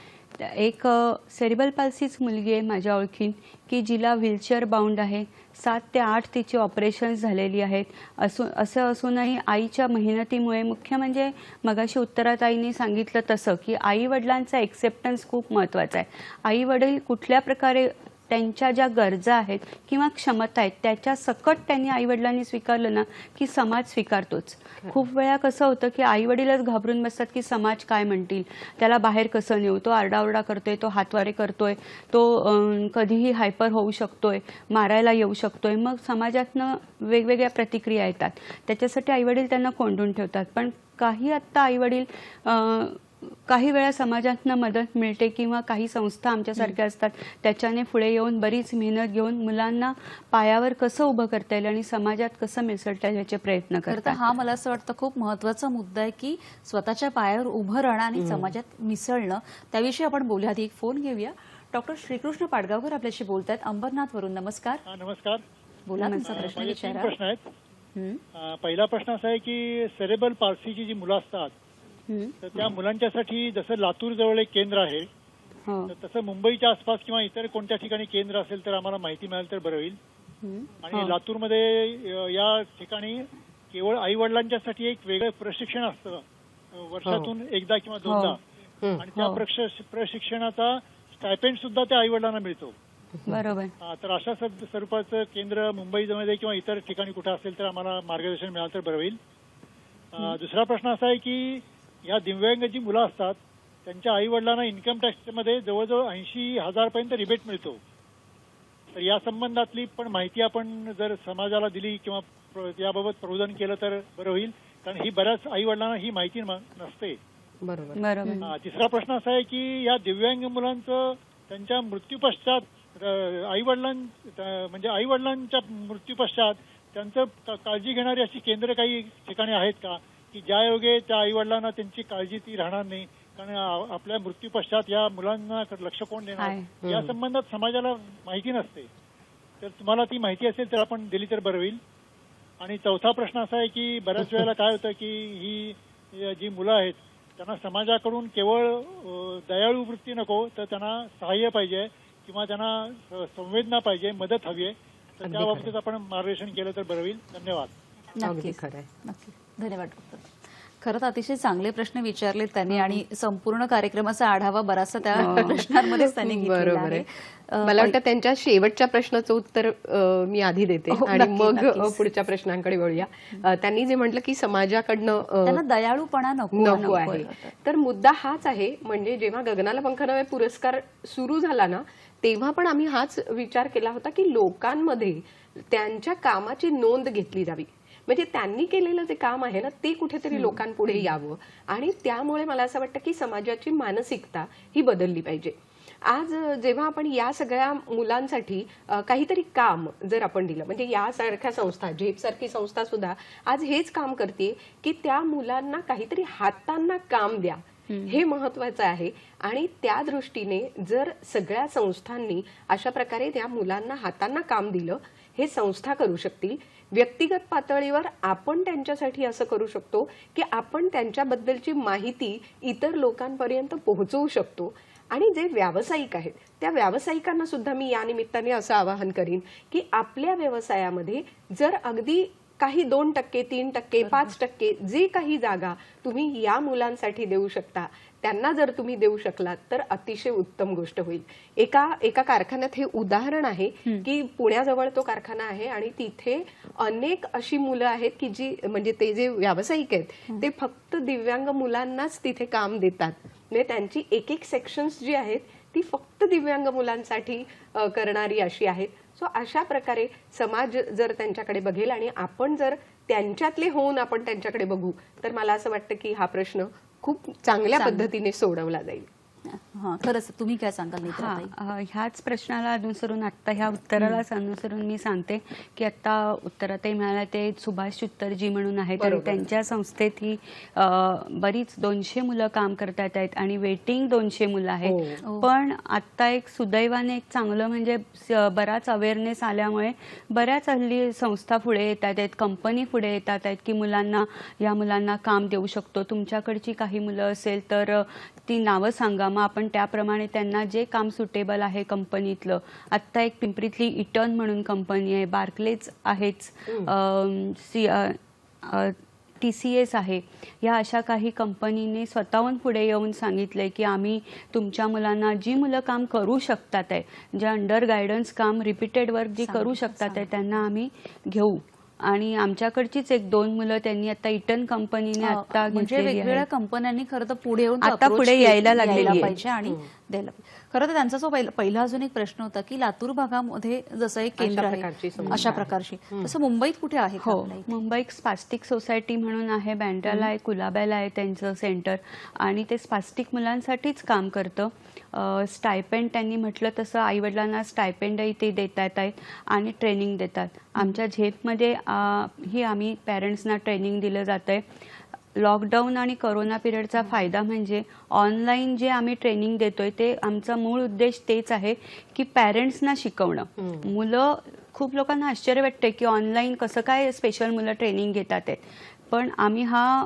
एक सेरिबल पाल्सीच मुलगी आहे माझ्या ओळखीन की जिला व्हीलचेअर बाउंड आहे, 7 ते 8 तिची ऑपरेशन्स झालेली आहेत. असं असूनही आईच्या मेहनतीमुळे, मुख्य म्हणजे मगाशी उत्तरात आईने सांगितलं तसं की आईवडिलांचा एक्सेप्टन्स खूप महत्त्वाचा आहे. आईवडील कुठल्या प्रकारे त्यांच्या ज्या गरजा आहेत किंवा क्षमता आहेत त्याच्या सकट त्यांनी आईवडिलांनी स्वीकारलं ना की समाज स्वीकारतोच. खूप वेळा कसं होतं की आईवडीलच घाबरून बसतात की समाज काय म्हणतील, त्याला बाहेर कसं नेऊ, तो आरडाओरडा करतोय, तो हातवारे करतोय, तो कधीही हायपर होऊ शकतोय, मारायला येऊ शकतोय. मग समाजातनं वेगवेगळ्या प्रतिक्रिया येतात, त्याच्यासाठी आईवडील त्यांना कोंडून ठेवतात. पण काही आत्ता आईवडील काही वेळा समाजातनं मदत मिळते किंवा काही संस्था आमच्यासारख्या असतात त्याच्याने पुढे येऊन बरीच मेहनत घेऊन मुलांना पायावर कसं उभं करता येईल आणि समाजात कसं मिसळता येईल याचे प्रयत्न खरं तर करतात. हा मला असं वाटतं खूप महत्त्वाचा मुद्दा आहे की स्वतःच्या पायावर उभं राहणं आणि समाजात मिसळणं. त्याविषयी आपण बोलूया. आधी एक फोन घेऊया. डॉक्टर श्रीकृष्ण पाडगावकर आपल्याशी बोलतायत अंबरनाथवरून. नमस्कार. नमस्कार. बोला, तुमचा प्रश्न माझे 3 विचारा. प्रश्न आहेत. पहिला प्रश्न असा आहे की सेरेबल पाल्सीची जी मुलं असतात तर त्या मुलांच्यासाठी जसं लातूर जवळ एक केंद्र आहे, हो. तर तसं मुंबईच्या आसपास किंवा इतर कोणत्या ठिकाणी केंद्र असेल तर आम्हाला माहिती मिळाली तर बरं होईल. आणि लातूरमध्ये या ठिकाणी केवळ आई वडिलांच्यासाठी एक वेगळं प्रशिक्षण असतं वर्षातून एकदा किंवा दोनदा, आणि त्या प्रशिक्षणाचा स्टायपेंड सुद्धा त्या आई वडिलांना मिळतो. बरोबर. तर अशा स्वरूपाचं केंद्र मुंबईमध्ये किंवा इतर ठिकाणी कुठं असेल तर आम्हाला मार्गदर्शन मिळालं तर बरं होईल. दुसरा प्रश्न असा आहे की या दिव्यांग जी मुलं असतात त्यांच्या आई वडिलांना इन्कम टॅक्समध्ये जवळजवळ 80,000 पर्यंत रिबेट मिळतो. तर या संबंधातली पण माहिती आपण जर समाजाला दिली किंवा याबाबत प्रबोधन केलं तर बरं होईल, कारण ही बऱ्याच आई वडिलांना ही माहिती नसते. बरोबर. तिसरा प्रश्न असा आहे की या दिव्यांग मुलांचं त्यांच्या मृत्यूपश्चात आई वडिलांच्या मृत्यूपश्चात त्यांचं काळजी घेणारी अशी केंद्र काही ठिकाणी आहेत का की ज्यायोगे त्या आई वडिलांना त्यांची काळजी ती राहणार नाही, कारण आपल्या मृत्यूपश्चात या मुलांना लक्ष कोण देणार, या संबंधात समाजाला माहिती नसते. तर तुम्हाला ती माहिती असेल तर आपण दिली तर बरं होईल. आणि चौथा प्रश्न असा आहे की बऱ्याच वेळेला काय होतं की ही जी मुलं आहेत त्यांना समाजाकडून केवळ दयाळू वृत्ती नको, तर त्यांना सहाय्य पाहिजे किंवा त्यांना संवेदना पाहिजे, मदत हवी आहे. तर त्या बाबतीत आपण मार्गदर्शन केलं तर बरं होईल. धन्यवाद. नक्की, नक्की. धन्यवाद डॉक्टर. खरं तर अतिशय चांगले प्रश्न विचारलेत त्यांनी आणि संपूर्ण कार्यक्रमाचा आढावा बराचसा त्या प्रश्नांमध्येच त्यांनी घेतलेला बरोबर आहे. आहे. मला वाटतं त्यांच्या शेवटच्या प्रश्नाचं उत्तर मी आधी देते हो, आणि नक्की, मग नक्कीच. पुढच्या प्रश्नांकडे वळूया. त्यांनी जे म्हटलं की समाजाकडनं त्यांना दयाळूपणा नको नको आहे, तर मुद्दा हाच आहे. म्हणजे जेव्हा गगनाला पंख नवे पुरस्कार सुरू झाला ना, तेव्हा पण आम्ही हाच विचार केला होता की लोकांमध्ये त्यांच्या कामाची नोंद घेतली जावी. म्हणजे त्यांनी केलेलं जे काम आहे ना, ते कुठेतरी लोकांपुढे यावं. आणि त्यामुळे मला असं वाटतं की समाजाची मानसिकता ही बदलली पाहिजे. आज जेव्हा आपण या सगळ्या मुलांसाठी काहीतरी काम जर आपण दिलं, म्हणजे यासारख्या संस्था, झेप सारखी संस्था सुद्धा आज हेच काम करते की त्या मुलांना काहीतरी हातांना काम द्या, हे महत्वाचं आहे. आणि त्या दृष्टीने जर सगळ्या संस्थांनी अशा प्रकारे त्या मुलांना हातांना काम दिलं, हे संस्था करू शकतील. व्यक्तिगत पातळीवर आपण त्यांच्यासाठी असं करू शकतो की आपण त्यांच्याबद्दलची माहिती इतर लोकांपर्यंत पोहोचवू शकतो. आणि जे व्यावसायिक आहेत त्या व्यावसायिकांना सुद्धा मी या निमित्ताने असं आवाहन करीन की आपल्या व्यवसायामध्ये जर अगदी काही 2%, 3%, 5% जे काही जागा तुम्ही या मुलांसाठी देऊ शकता, त्यांना जर तुम्ही देऊ शकलात तर अतिशय उत्तम गोष्ट होईल. एका कारखान्यात हे उदाहरण आहे की पुण्याजवळ तो कारखाना आहे आणि तिथे अनेक अशी मुलं आहेत की जी, म्हणजे ते जे व्यावसायिक आहेत ते फक्त दिव्यांग मुलांनाच तिथे काम देतात. म्हणजे त्यांची एक सेक्शन्स जी आहेत ती फक्त दिव्यांग मुलांसाठी करणारी अशी आहेत. सो अशा प्रकारे समाज जर त्यांच्याकडे बघेल आणि आपण जर त्यांच्यातले होऊन आपण त्यांच्याकडे बघू, तर मला असं वाटतं की हा प्रश्न खूप चांगल्या पद्धतीने सोडवला जाईल. हा, खरंच तुम्ही काय सांगाल नेत्राताई? ह्याच प्रश्नाला अनुसरून आता ह्या उत्तरालाच अनुसरून मी सांगते की आता उत्तराताई म्हणाल्या ते सुभाष चित्तरजी म्हणून आहेत आणि त्यांच्या संस्थेत ही बरीच 200 मुलं काम करतात आहेत आणि वेटिंग 200 मुलं आहेत. पण आता एक सुदैवाने एक चांगलं म्हणजे बराच अवेअरनेस आल्यामुळे बऱ्याच हल्ली संस्था पुढे येतात आहेत, कंपनी पुढे येतात आहेत की या मुलांना काम देऊ शकतो. तुमच्याकडची काही मुलं असेल तर ती नावं सांगा, मग आपण त्याप्रमाणे त्यांना जे काम सुटेबल आहे कंपनीतलं. आत्ता एक पिंपरीतली इटर्न म्हणून कंपनी आहे, बार्कलेज आहेच, TCS आहे, या अशा काही कंपनीने स्वतःहून पुढे येऊन सांगितलंय की आम्ही तुमच्या मुलांना जी मुलं काम करू शकतात आहे, जे अंडर गायडन्स काम रिपीटेड वर्क जी करू शकतात आहे त्यांना आम्ही घेऊ. आणि आमच्याकडचीच 1-2 मुलं त्यांनी आता इटन कंपनीने आता म्हणजे वेगवेगळ्या कंपन्यांनी खरं तर पुढे येऊन आता पुढे यायला लागलेली पाहिजे आणि द्यायला पाहिजे. खरं तर त्यांचा जो पहिला अजून एक प्रश्न होता की लातूर भागामध्ये जसं एक केंद्र आहे अशा प्रकारची, तसं मुंबईत कुठे आहे? हो, मुंबईत स्पास्टिक सोसायटी म्हणून आहे, बँड्राला आहे, कुलाब्याला आहे त्यांचं सेंटर आणि ते स्पास्टिक मुलांसाठीच काम करतं. स्टायपेंड त्यांनी म्हटलं तसं आईवडिलांना स्टायपेंडही ते देतात आहेत आणि ट्रेनिंग देतात. आमच्या झेपमध्ये ही आम्ही पॅरेंट्सना ट्रेनिंग दिलं जातं आहे. लॉकडाऊन आणि कोरोना पिरियडचा फायदा म्हणजे ऑनलाईन जे आम्ही ट्रेनिंग देतोय ते आमचा मूळ उद्देश तेच आहे की पॅरेंट्सना शिकवणं. मुलं, खूप लोकांना आश्चर्य वाटतं की ऑनलाईन कसं काय स्पेशल मुलं ट्रेनिंग घेतात आहेत, पण आम्ही हा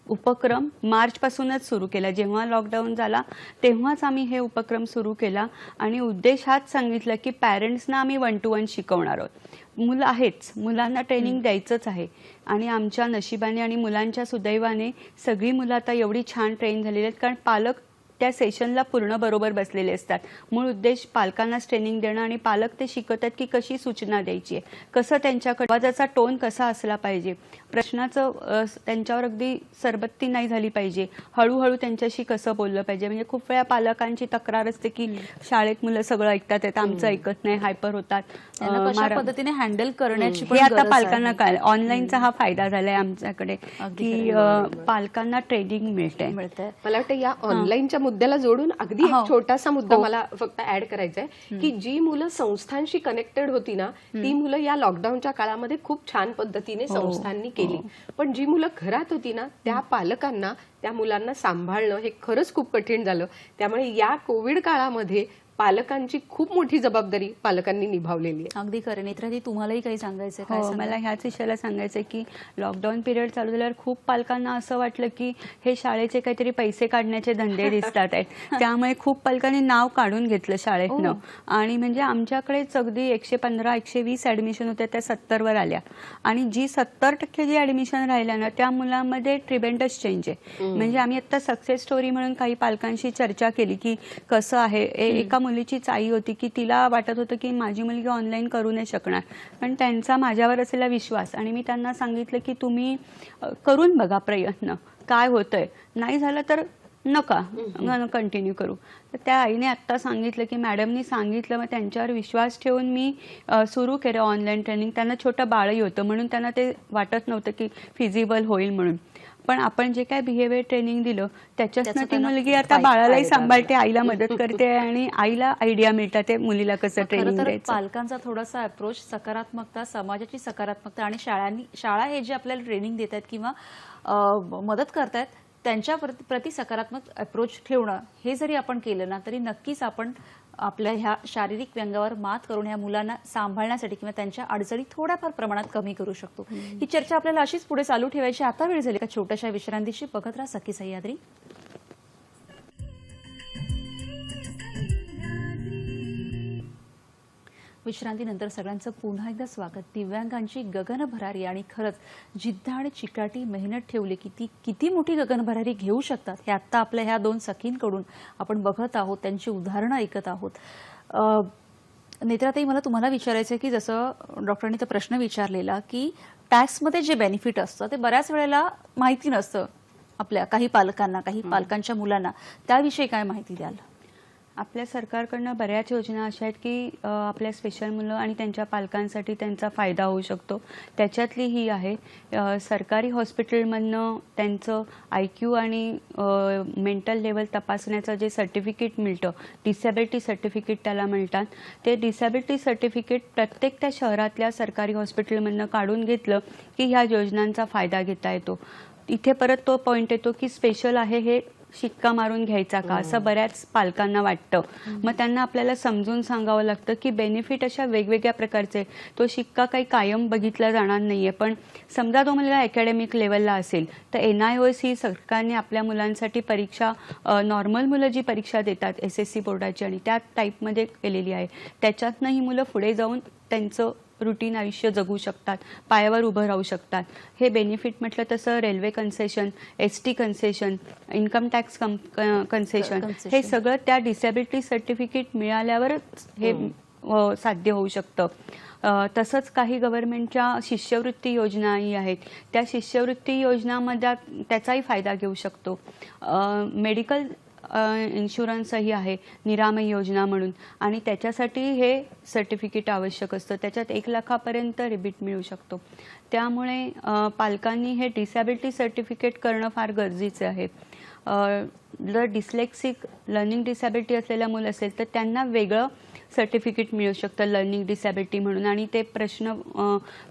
उपक्रम मार्चपासूनच सुरू केला. जेव्हा लॉकडाऊन झाला तेव्हाच आम्ही हे उपक्रम सुरू केला आणि उद्देश हाच सांगितला की पॅरेंट्सना आम्ही 1 to 1 शिकवणार आहोत. मुलं आहेच, मुलांना ट्रेनिंग द्यायचंच आहे आणि आमच्या नशिबाने आणि मुलांच्या सुदैवाने सगळी मुलं आता एवढी छान ट्रेन झालेली आहेत कारण पालक त्या सेशनला पूर्ण बरोबर बसलेले असतात. मूळ उद्देश पालकांनाच ट्रेनिंग देणं आणि पालक ते शिकतात की कशी सूचना द्यायची आहे, कसं त्यांच्याकडे आवाजाचा टोन कसा असला पाहिजे, प्रश्नाचं त्यांच्यावर अगदी सरबत्ती नाही झाली पाहिजे, हळूहळू त्यांच्याशी कसं बोललं पाहिजे. म्हणजे खूप वेळा पालकांची तक्रार असते की शाळेत मुलं सगळं ऐकतात आहेत, आमचं ऐकत नाही, हायपर होतात. कशा पद्धतीने हँडल करण्याची हे आता पालकांना कळलं. ऑनलाईनचा हा फायदा झालाय आमच्याकडे की पालकांना ट्रेनिंग मिळते. मला वाटतं या ऑनलाईनच्या मुद्द्याला जोडून अगदी एक छोटासा मुद्दा मला फक्त ऍड करायचा आहे की जी मुलं संस्थांशी कनेक्टेड होती ना, ती मुलं या लॉकडाऊनच्या काळामध्ये खूप छान पद्धतीने संस्थांनी केली. पण जी मुलं घरात होती ना, त्या पालकांना त्या मुलांना सांभाळणं हे खरंच खूप कठीण झालं. त्यामुळे या कोविड काळामध्ये पालकांची खूप मोठी जबाबदारी पालकांनी निभावलेली आहे. अगदी खरं. नेत्रादी, तुम्हालाही काही सांगायचं काय हो, मला ह्याच विषयाला सांगायचं की लॉकडाऊन पिरियड चालू झाल्यावर खूप पालकांना असं वाटलं की हे शाळेचे काहीतरी पैसे काढण्याचे धंदे दिसतात आहेत. त्यामुळे खूप पालकांनी नाव काढून घेतलं शाळेतनं. आणि म्हणजे आमच्याकडेच अगदी 115-120 ऍडमिशन होत्या, त्या 70वर आल्या. आणि जी 70% जी ऍडमिशन राहिल्या ना, त्या मुलांमध्ये ट्रिमेंडस चेंज आहे. म्हणजे आम्ही आता सक्सेस स्टोरी म्हणून काही पालकांशी चर्चा केली की कसं आहे. एका मुलीचीच आई होती की तिला वाटत होतं की माझी मुलगी ऑनलाईन करू नाही शकणार, पण त्यांचा माझ्यावर असलेला विश्वास, आणि मी त्यांना सांगितलं की तुम्ही करून बघा प्रयत्न, काय होतंय, नाही झालं तर नका कंटिन्यू करू. तर त्या आईने आत्ता सांगितलं की मॅडमनी सांगितलं, मग त्यांच्यावर विश्वास ठेवून मी सुरू केलं ऑनलाईन ट्रेनिंग. त्यांना छोटं बाळही होतं म्हणून त्यांना ते वाटत नव्हतं की फिजिबल होईल म्हणून. पण आपण जे काय बिहेवियर ट्रेनिंग दिलं त्याच्यातनं ती मुलगी आता बाळालाही सांभाळते, आईला मदत करते, आणि आईला आयडिया मिळतात ते मुलीला कसं ट्रेनिंग द्यायचं. पालकांचा थोडासा अप्रोच, सकारात्मकता, समाजाची सकारात्मकता, आणि शाळा हे जे आपल्याला ट्रेनिंग देत आहेत किंवा मदत करतायत त्यांच्या प्रति सकारात्मक अप्रोच ठेवणं, हे जरी आपण केलं ना तरी नक्कीच आपण आपल्या ह्या शारीरिक व्यंगावर मात करून ह्या मुलांना सांभाळण्यासाठी किंवा त्यांच्या अडचणी थोड्याफार प्रमाणात कमी करू शकतो. ही चर्चा आपल्याला अशीच पुढे चालू ठेवायची. आता वेळ झाली का छोट्याशा विश्रांतीची. बघत राहा सखी सह्याद्री. विश्रांतीनंतर सगळ्यांचं पुन्हा एकदा स्वागत. दिव्यांगांची गगनभरारी आणि खरंच जिद्द आणि चिकाटी मेहनत ठेवली की ती किती मोठी गगनभरारी घेऊ शकतात हे आत्ता आपल्या ह्या दोन सखींकडून आपण बघत आहोत, त्यांची उदाहरणं ऐकत आहोत. नेत्राताई, मला तुम्हाला विचारायचं आहे की जसं डॉक्टरांनी तर प्रश्न विचारलेला की टॅक्समध्ये जे बेनिफिट असतं ते बऱ्याच वेळेला माहिती नसतं आपल्या काही पालकांना, काही पालकांच्या मुलांना, त्याविषयी काय माहिती द्याल? आपल्या सरकारकडनं बऱ्याच योजना अशा आहेत की आपल्या स्पेशल मुलं आणि त्यांच्या पालकांसाठी त्यांचा फायदा होऊ शकतो. त्याच्यातली ही आहे. सरकारी हॉस्पिटलमधनं त्यांचं IQ आणि मेंटल लेवल तपासण्याचं जे सर्टिफिकेट मिळतं, डिसॅबिलिटी सर्टिफिकेट त्याला म्हणतात, ते डिसॅबिलिटी सर्टिफिकेट प्रत्येक त्या शहरातल्या सरकारी हॉस्पिटलमधनं काढून घेतलं की ह्या योजनांचा फायदा घेता येतो. इथे परत तो पॉईंट येतो की स्पेशल आहे हे शिक्का मारून घ्यायचा का, असं बऱ्याच पालकांना वाटतं. मग त्यांना आपल्याला समजून सांगावं लागतं की बेनिफिट अशा वेगवेगळ्या प्रकारचे, तो शिक्का काही कायम बघितला जाणार नाहीये. पण समजा तो मुलगा अकॅडमिक लेवलला असेल तर NIOS ही सरकारने आपल्या मुलांसाठी परीक्षा, नॉर्मल मुलं जी परीक्षा देतात SSC बोर्डाची आणि त्या टाईपमध्ये केलेली आहे, त्याच्यातनं ही मुलं पुढे जाऊन त्यांचं रुटीन आयुष्य जगू शकतात, पायावर उभं राहू शकतात. हे बेनिफिट म्हटलं तसं railway concession, ST concession, income tax concession, हे सगळं त्या डिसॅबिलिटी सर्टिफिकेट मिळाल्यावरच हे साध्य होऊ शकतं. तसंच काही गव्हर्नमेंटच्या शिष्यवृत्ती योजनाही आहेत. त्या शिष्यवृत्ती योजनामध्ये त्याचाही फायदा घेऊ शकतो. मेडिकल इन्शुरन्सही आहे, निरामय योजना म्हणून, आणि त्याच्यासाठी हे सर्टिफिकेट आवश्यक असतं. त्याच्यात 1 लाखापर्यंत रिबीट मिळू शकतो. त्यामुळे पालकांनी हे डिसॅबिलिटी सर्टिफिकेट करणं फार गरजेचं आहे. जर डिस्लेक्सिक, लर्निंग डिसॅबिलिटी असलेला मूल असेल तर त्यांना वेगळं सर्टिफिकेट मिळू शकतं लर्निंग डिसॅबिलिटी म्हणून, आणि ते प्रश्न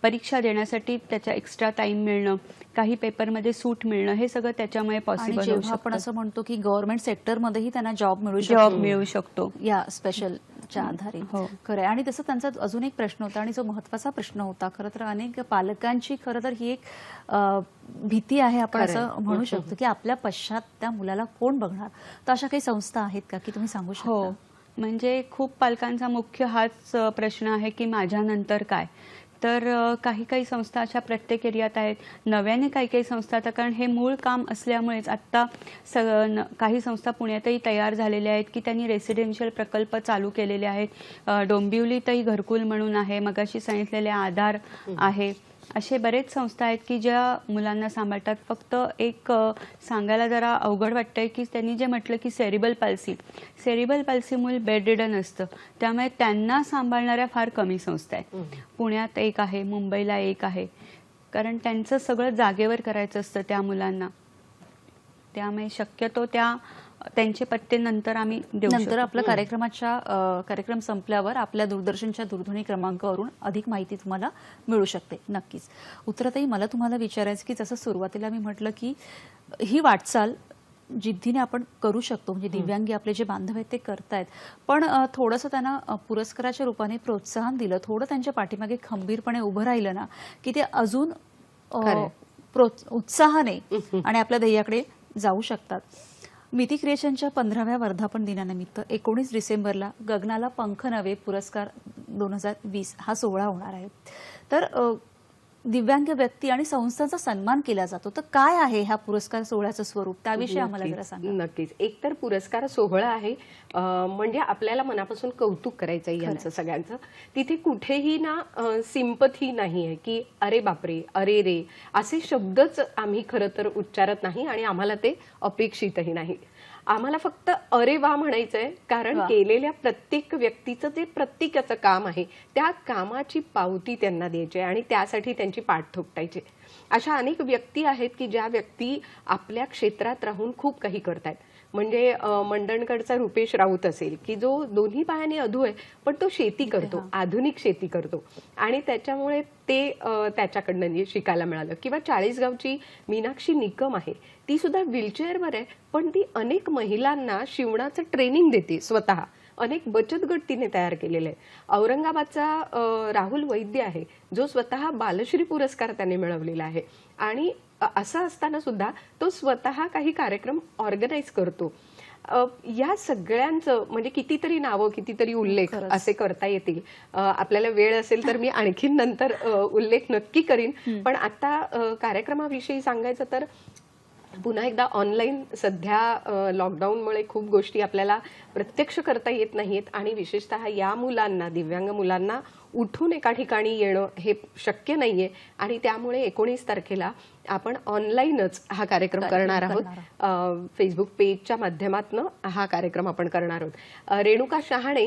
परीक्षा देण्यासाठी त्याचा एक्स्ट्रा टाइम मिळणं, काही पेपरमध्ये सूट मिळणं, हे सगळं त्याच्यामुळे पॉसिबल होऊ शकतं. आपण असं म्हणतो की गव्हर्नमेंट सेक्टरमध्येही त्यांना जॉब मिळू शकतो या स्पेशलच्या आधारे. खरं आहे. आणि तसं त्यांचा अजून एक प्रश्न होता, आणि जो महत्वाचा प्रश्न होता, खरं तर अनेक पालकांची खरं तर ही एक भीती आहे, आपण असं म्हणू शकतो की आपल्या पश्चात त्या मुलाला कोण बघणार. तर अशा काही संस्था आहेत का की तुम्ही सांगू शकता? हो, म्हणजे खूप पालकांचा मुख्य हाच प्रश्न आहे की माझ्यानंतर काय. तर काही काही संस्था अशा प्रत्येक एरियात आहेत. नव्याने काही काही संस्था, आता कारण हे मूळ काम असल्यामुळेच आत्ता काही संस्था पुण्यातही तयार झालेल्या आहेत की त्यांनी रेसिडेन्शियल प्रकल्प चालू केलेले आहेत. डोंबिवलीतही घरकुल म्हणून आहे, मगाशी सांगितलेले आधार आहे. असे बरेच संस्था आहेत की ज्या मुलांना सांभाळतात. फक्त एक सांगायला जरा अवघड वाटतंय की त्यांनी जे म्हटलं की सेरिबल पल्सी मूल बेड रिडन असतं, त्यामुळे त्यांना सांभाळणाऱ्या फार कमी संस्था आहेत. पुण्यात एक आहे, मुंबईला एक आहे, कारण त्यांचं सगळं जागेवर करायचं असतं त्या मुलांना. त्यामुळे शक्यतो त्यांचे पत्ते नंतर आम्ही देऊ शकतो. नंतर आपल्या कार्यक्रम संपल्यावर आपल्या दूरदर्शनच्या दूरध्वनी क्रमांकावरून अधिक माहिती तुम्हाला मिळू शकते. नक्कीच. उत्तराताई, मला तुम्हाला विचारायचं की जसं सुरुवातीला मी म्हटलं की ही वाटचाल जिद्दीने आपण करू शकतो, म्हणजे दिव्यांगी आपले जे बांधव आहेत ते करतायत, पण थोडंसं त्यांना पुरस्काराच्या रूपाने प्रोत्साहन दिलं, थोडं त्यांच्या पाठीमागे खंबीरपणे उभं राहिलं ना, की ते अजून उत्साहाने आणि आपल्या ध्येयाकडे जाऊ शकतात. मिती क्रिएशनच्या 15व्या वर्धापन दिनानिमित्त 19 डिसेंबरला गगनाला पंख नवे पुरस्कार 2020 हा सोहळा होणार आहे. तर दिव्यांग व्यक्ती आणि संस्थांचा सन्मान केला जातो, तर काय आहे ह्या पुरस्कार सोहळ्याचं स्वरूप, त्याविषयी आम्हाला जरा सांगा. नक्कीच. एक तर पुरस्कार सोहळा आहे, म्हणजे आपल्याला मनापासून कौतुक करायचं आहे यांचं सगळ्यांचं. तिथे कुठेही ना सिंपथी नाही आहे की अरे बापरे, अरे रे असे शब्दच आम्ही खरं तर उच्चारत नाही आणि आम्हाला ते अपेक्षितही नाही. आम्हाला फक्त अरे वा म्हणायचंय, कारण केलेल्या प्रत्येक व्यक्तीचं जे प्रत्येकाचं काम आहे त्या कामाची पावती त्यांना द्यायची आणि त्यासाठी त्यांची पाठ ठोकटायची. अशा अनेक व्यक्ती आहेत की ज्या व्यक्ती आपल्या क्षेत्रात राहून खूप काही करतायत. म्हणजे मंडणकडचा रुपेश राऊत असेल की जो दोन्ही पायाने अधू आहे पण तो शेती करतो, आधुनिक शेती करतो आणि त्याच्यामुळे ते त्याच्याकडनं शिकायला मिळालं. किंवा चाळीसगावची मीनाक्षी निकम आहे, ती सुद्धा व्हीलचेअरवर आहे पण ती अनेक महिलांना शिवणाचं ट्रेनिंग देते स्वतः. अनेक बचत गट तिने तयार केलेले आहे. औरंगाबादचा राहुल वैद्य आहे जो स्वतः बालश्री पुरस्कार त्याने मिळवलेला आहे आणि असं असताना सुद्धा तो स्वतः काही कार्यक्रम ऑर्गनाईज करतो. या सगळ्यांचं म्हणजे कितीतरी नावं, कितीतरी उल्लेख असे करता येतील. आपल्याला वेळ असेल तर मी आणखीन नंतर उल्लेख नक्की करीन. पण आता कार्यक्रमाविषयी सांगायचं तर पुन्हा एकदा ऑनलाईन सध्या लॉकडाऊनमुळे खूप गोष्टी आपल्याला प्रत्यक्ष करता येत नाहीत आणि विशेषतः या मुलांना, दिव्यांग मुलांना उठून एका ठिकाणी येणं हे शक्य नाहीये आणि त्यामुळे 19 तारखेला आपण ऑनलाईनच हा कार्यक्रम करणार आहोत. फेसबुक पेजच्या माध्यमातून हा कार्यक्रम आपण करणार आहोत. रेणुका शहाणे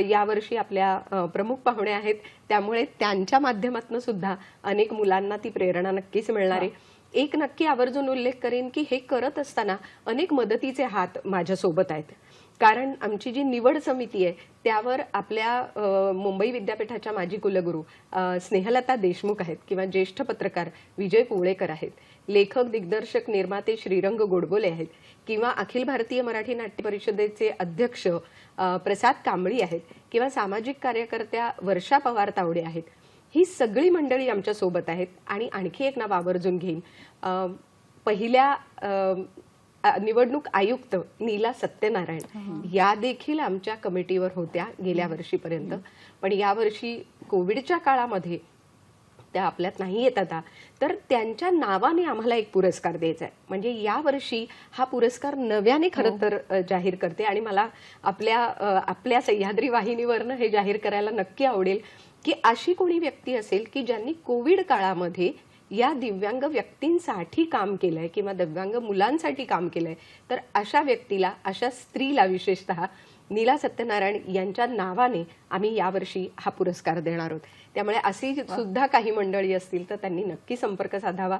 यावर्षी आपल्या प्रमुख पाहुणे आहेत, त्यामुळे त्यांच्या माध्यमातून सुद्धा अनेक मुलांना ती प्रेरणा नक्कीच मिळणार आहे. एक नक्की आवर्जून उल्लेख करेन की हे करत असताना अनेक मदतीचे हात माझ्यासोबत आहेत. कारण आमची जी निवड समिती आहे त्यावर आपल्या मुंबई विद्यापीठाच्या माजी कुलगुरू स्नेहलता देशमुख आहेत, किंवा ज्येष्ठ पत्रकार विजय पोवळेकर आहेत, लेखक, दिग्दर्शक, निर्माते श्रीरंग गोडबोले आहेत, किंवा अखिल भारतीय मराठी नाट्य परिषदेचे अध्यक्ष प्रसाद कांबळी आहेत, किंवा सामाजिक कार्यकर्त्या वर्षा पवार तावडे आहेत. ही सगळी मंडळी आमच्या सोबत आहेत. आणि आणखी एक नाव आवर्जून घेईन, पहिल्या निवडणूक आयुक्त नीला सत्यनारायण या देखील आमच्या कमिटीवर होत्या गेल्या वर्षीपर्यंत, पण यावर्षी कोविडच्या काळामध्ये त्या आपल्यात नाही येत आता, तर त्यांच्या नावाने आम्हाला एक पुरस्कार द्यायचा आहे. म्हणजे यावर्षी हा पुरस्कार नव्याने खरं तर जाहीर करते आणि मला आपल्या सह्याद्री वाहिनीवरनं हे जाहीर करायला नक्की आवडेल की अशी कोणी व्यक्ती असेल की ज्यांनी कोविड काळामध्ये या दिव्यांग व्यक्तींसाठी काम केलंय किंवा दिव्यांग मुलांसाठी काम केलंय, तर अशा व्यक्तीला, अशा स्त्रीला विशेषतः नीला सत्यनारायण यांच्या नावाने आम्ही यावर्षी हा पुरस्कार देणार आहोत. त्यामुळे अशी सुद्धा काही मंडळी असतील तर त्यांनी नक्की संपर्क साधावा,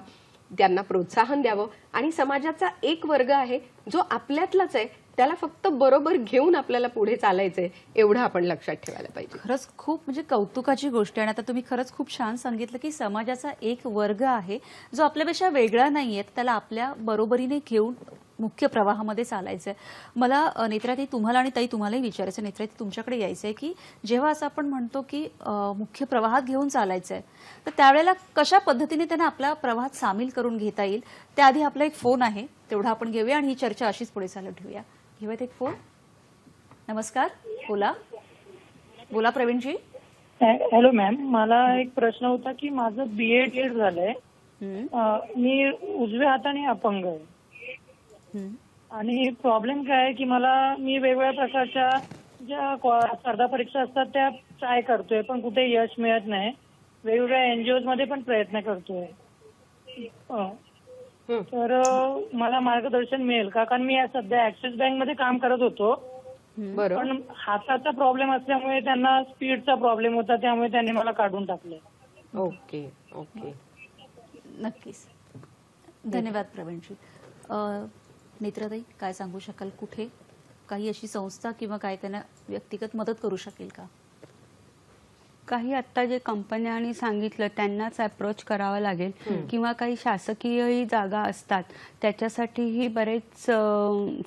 त्यांना प्रोत्साहन द्यावं आणि समाजाचा एक वर्ग आहे जो आपल्यातलाच आहे, त्याला फक्त बरोबर घेऊन आपल्याला पुढे चालायचंय एवढं आपण लक्षात ठेवायला पाहिजे. खरंच खूप म्हणजे कौतुकाची गोष्ट आहे. आणि आता तुम्ही खरंच खूप छान सांगितलं की समाजाचा एक वर्ग आहे जो आपल्यापेक्षा वेगळा नाहीये, त्याला आपल्या बरोबरीने घेऊन मुख्य प्रवाहामध्ये चालायचंय. मला नेत्राताई तुम्हाला आणि ताई तुम्हालाही विचारायचं, नेत्राताई तुमच्याकडे यायचंय की जेव्हा असं आपण म्हणतो की मुख्य प्रवाहात घेऊन चालायचंय, तर त्यावेळेला कशा पद्धतीने त्यांना आपल्या प्रवाहात सामील करून घेता येईल. त्याआधी आपला एक फोन आहे, तेवढा आपण घेऊया आणि ही चर्चा अशीच पुढे चालू ठेवूया. घेऊयात एक फोन. नमस्कार, बोला बोला प्रवीणजी. हॅलो मॅम, मला एक प्रश्न होता की माझं BA झालंय. मी उजव्या हाताने अपंग आहे आणि प्रॉब्लेम काय आहे की मी वेगवेगळ्या प्रकारच्या ज्या स्पर्धा परीक्षा असतात त्या ट्राय करतोय पण कुठे यश मिळत नाही. वेगवेगळ्या NGOs मध्ये पण प्रयत्न करतोय. तर मला मार्गदर्शन मिळेल का? कारण मी सध्या ऍक्सिस बँक मध्ये काम करत होतो, पण हाताचा प्रॉब्लेम असल्यामुळे त्यांना स्पीडचा प्रॉब्लेम होता, त्यामुळे त्यांनी मला काढून टाकले. ओके ओके, नक्कीच. धन्यवाद प्रवीणजी. नेत्राताई काय सांगू शकाल, कुठे काही अशी संस्था किंवा काय त्यांना व्यक्तिगत मदत करू शकेल का? काही आत्ता जे कंपन्यांनी सांगितलं त्यांनाच अप्रोच करावा लागेल किंवा काही शासकीयही जागा असतात त्याच्यासाठीही बरेच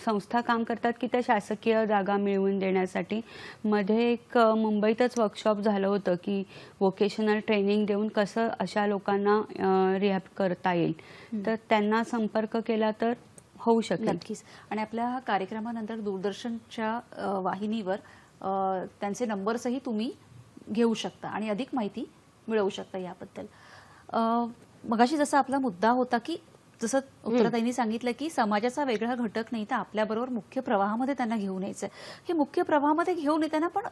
संस्था काम करतात की त्या शासकीय जागा मिळवून देण्यासाठी. मध्ये एक मुंबईतच वर्कशॉप झालं होतं की वोकेशनल ट्रेनिंग देऊन कसं अशा लोकांना रिहॅब करता येईल. तर त्यांना संपर्क केला तर होऊ शकेल. नक्कीच. आणि आपल्या हा कार्यक्रमानंतर दूरदर्शनच्या वाहिनीवर त्यांचे नंबर्सही तुम्ही घेऊ शकता आणि अधिक माहिती मिळवू शकता याबद्दल. मगाशी जसा आपला मुद्दा होता की जसं उत्तराताईंनी सांगितलं की समाजाचा वेगळा घटक नाही तर आपल्याबरोबर मुख्य प्रवाहामध्ये त्यांना घेऊन यायचं. हे मुख्य प्रवाहामध्ये घेऊन येताना पण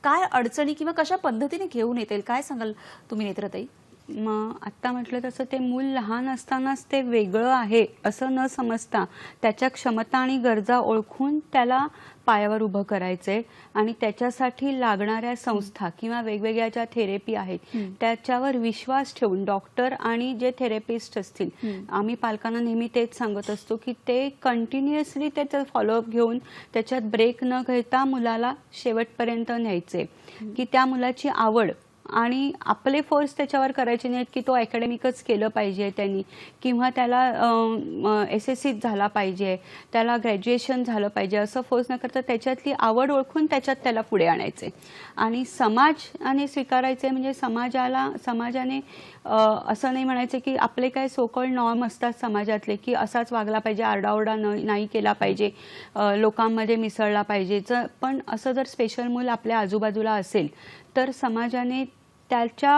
काय अडचणी किंवा कशा पद्धतीने घेऊन येतील काय सांगाल तुम्ही नेत्रताई? मग आत्ता म्हटलं तसं ते मूल लहान असतानाच ते वेगळं आहे असं न समजता त्याच्या क्षमता आणि गरजा ओळखून त्याला पायावर उभं करायचंय आणि त्याच्यासाठी लागणाऱ्या संस्था किंवा वेगवेगळ्या ज्या थेरपी आहेत त्याच्यावर विश्वास ठेवून डॉक्टर आणि जे थेरपिस्ट असतील आम्ही पालकांना नेहमी तेच सांगत असतो की ते कंटिन्युअसली त्याचा फॉलोअप घेऊन त्याच्यात ब्रेक न घेता मुलाला शेवटपर्यंत न्यायचे की त्या मुलाची आवड आणि आपले फोर्स त्याच्यावर करायचे नाहीत की तो अकॅडमिकच केलं पाहिजे त्यांनी किंवा त्याला SSC झाला पाहिजे त्याला ग्रॅज्युएशन झालं पाहिजे असं फोर्स न करता त्याच्यातली आवड ओळखून त्याच्यात त्याला पुढे आणायचे. आणि समाजाने स्वीकारायचे म्हणजे समाजाने असं नाही म्हणायचं की आपले काय सोकॉल्ड नॉर्म असतात समाजातले की असाच वागला पाहिजे आरडाओरडा नाही केला पाहिजे लोकांमध्ये मिसळला पाहिजे. पण असं जर स्पेशल मूल आपल्या आजूबाजूला असेल तर समाजाने त्याच्या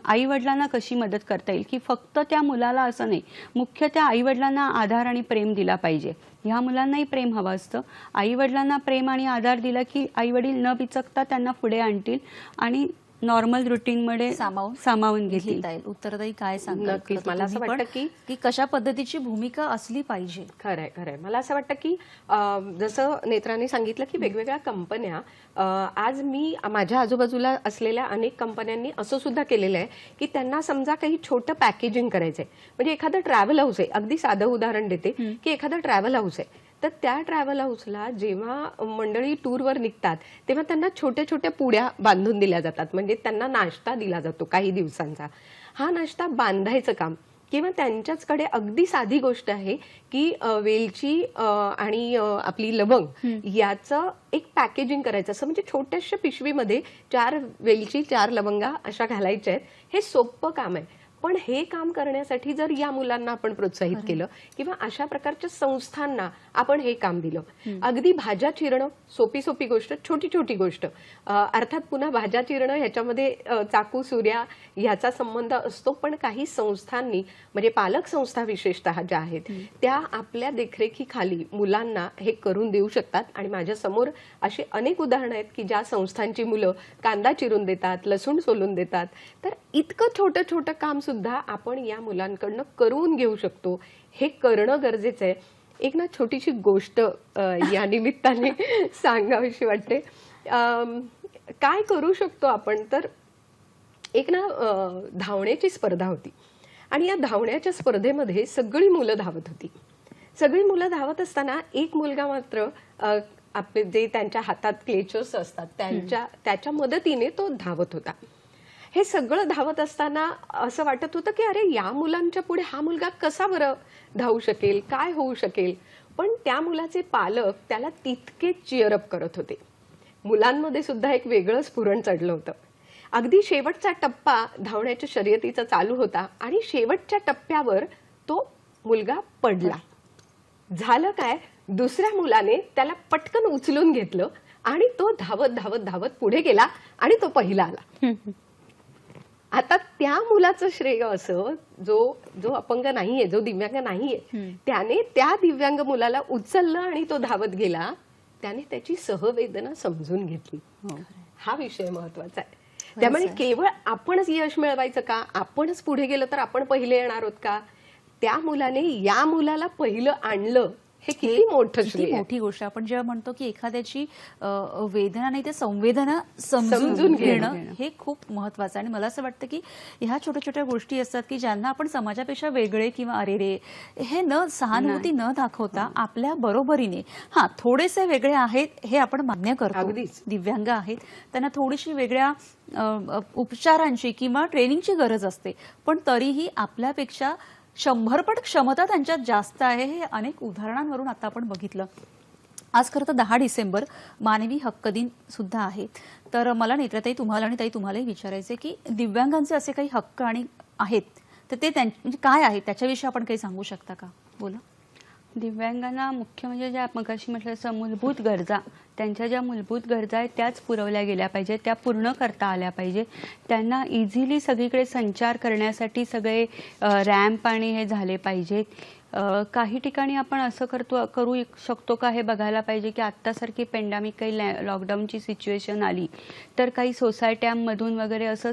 आईवडिलांना कशी मदत करता येईल की फक्त त्या मुलाला असं नाही मुख्य त्या आईवडिलांना आधार आणि प्रेम दिला पाहिजे. ह्या मुलांनाही प्रेम हवं असतं. आईवडिलांना प्रेम आणि आधार दिला की आईवडील न बिचकता त्यांना पुढे आणतील आणि नॉर्मल रुटीनमध्ये सामावून घेतील. उत्तरदायी काय सांगाल? नक्कीच. मला असं वाटतं की कशा पद्धतीची भूमिका असली पाहिजे. खरंय खरंय. मला असं वाटतं की जसं नेत्रांनी सांगितलं की वेगवेगळ्या कंपन्या आज मी माझ्या आजूबाजूला असलेल्या अनेक कंपन्यांनी असं सुद्धा केलेलं आहे की त्यांना समजा काही छोटं पॅकेजिंग करायचंय म्हणजे एखादं ट्रॅव्हल हाऊस आहे अगदी साधं उदाहरण देते की एखादं ट्रॅव्हल हाऊस आहे तर त्या ट्रॅव्हल हाऊसला जेव्हा मंडळी टूरवर निघतात तेव्हा त्यांना छोट्या छोट्या पुड्या बांधून दिल्या जातात म्हणजे त्यांना नाश्ता दिला जातो काही दिवसांचा. हा नाश्ता बांधायचं काम किंवा त्यांच्याचकडे अगदी साधी गोष्ट आहे की वेलची आणि आपली लवंग याचं एक पॅकेजिंग करायचं असं म्हणजे छोट्याशा पिशवीमध्ये 4 वेलची 4 लवंगा अशा घालायच्या आहेत. हे सोपं काम आहे पण हे काम करण्यासाठी जर या मुलांना आपण प्रोत्साहित केलं किंवा अशा प्रकारच्या संस्थांना आपण हे काम दिलं अगदी भाज्या चिरणं सोपी गोष्ट छोटी छोटी गोष्ट अर्थात पुन्हा भाज्या चिरणं ह्याच्यामध्ये चाकू सुऱ्या ह्याचा संबंध असतो पण काही संस्थांनी म्हणजे पालक संस्था विशेषतः ज्या आहेत त्या आपल्या देखरेखीखाली मुलांना हे करून देऊ शकतात. आणि माझ्या समोर अशी अनेक उदाहरणं आहेत की ज्या संस्थांची मुलं कांदा चिरून देतात लसूण सोलून देतात. तर इतकं छोटं छोटं काम सुद्धा आपण या मुलांकडनं करून घेऊ शकतो. हे करणं गरजेचं आहे. एक ना छोटीशी गोष्ट या निमित्ताने सांगावीशी वाटते. काय करू शकतो आपण तर एक ना धावण्याची स्पर्धा होती आणि या धावण्याच्या स्पर्धेमध्ये सगळी मुलं धावत होती. सगळी मुलं धावत असताना एक मुलगा मात्र आपले जे त्यांच्या हातात क्लेचर्स असतात त्याच्या मदतीने तो धावत होता. हे सगळं धावत असताना असं वाटत होतं की अरे या मुलांच्या पुढे हा मुलगा कसा बरं धावू शकेल काय होऊ शकेल. पण त्या मुलाचे पालक त्याला तितकेच चिअरअप करत होते. मुलांमध्ये सुद्धा एक वेगळं स्फुरण चढलं होतं. अगदी शेवटचा टप्पा धावण्याच्या शर्यतीचा चालू होता आणि शेवटच्या टप्प्यावर तो मुलगा पडला. झालं काय दुसऱ्या मुलाने त्याला पटकन उचलून घेतलं आणि तो धावत धावत धावत पुढे गेला आणि तो पहिला आला. आता त्या मुलाचं श्रेय असं जो अपंग नाहीये जो दिव्यांग नाहीये त्याने त्या दिव्यांग मुलाला उचललं आणि तो धावत गेला. त्याने त्याची सहवेदना समजून घेतली. हा विषय महत्वाचा आहे. त्यामुळे केवळ आपणच यश मिळवायचं का आपणच पुढे गेलो तर आपण पहिले येणार आहोत का. त्या मुलाने या मुलाला पहिलं आणलं हे किती मोठं किती श्रेय आहे. मोठी गोष्ट आहे. आपण जेव्हा म्हणतो की एखाद्याची वेदना नाही ते संवेदना समजून समजून घेणं. घेणं हे खूप महत्वाचं आहे. आणि मला असं वाटतं की ह्या छोट्या छोट्या गोष्टी असतात की ज्यांना आपण समाजापेक्षा वेगळे किंवा अरे रे हे न सहानुभूती न दाखवता आपल्या बरोबरीने थोडेसे वेगळे आहेत हे आपण मान्य करतो. अगदीच. दिव्यांग आहेत त्यांना थोडीशी वेगळ्या उपचारांची किंवा ट्रेनिंगची गरज असते, पण तरीही आपल्यापेक्षा 100 पट क्षमता त्यांच्यात जास्त आहे. हे अनेक उदाहरणांवरून आता आपण बघितलं. आज खरं तर 10 डिसेंबर मानवी हक्क दिन सुद्धा आहे. तर मला नेत्रताई तुम्हाला आणि ताई तुम्हालाही विचारायचे की दिव्यांगांचे असे काही हक्क आणि आहेत तर ते म्हणजे काय आहेत त्याच्याविषयी आपण काही सांगू शकता का? बोला. दिव्यांगांना मुख्य म्हणजे ज्या मगाशी म्हटलं तसं मूलभूत गरजा, त्यांच्या ज्या मूलभूत गरजा आहेत त्याच पुरवल्या गेल्या पाहिजेत, त्या पूर्ण करता आल्या पाहिजे. त्यांना इझिली सगळीकडे संचार करण्यासाठी सगळे रॅम्प आणि हे झाले पाहिजेत. काही ठिकाणी आपण असं करू शकतो का हे बघायला पाहिजे की आत्तासारखी पेंडेमिक काही लॉकडाऊनची सिच्युएशन आली तर काही सोसायट्यांमधून वगैरे असं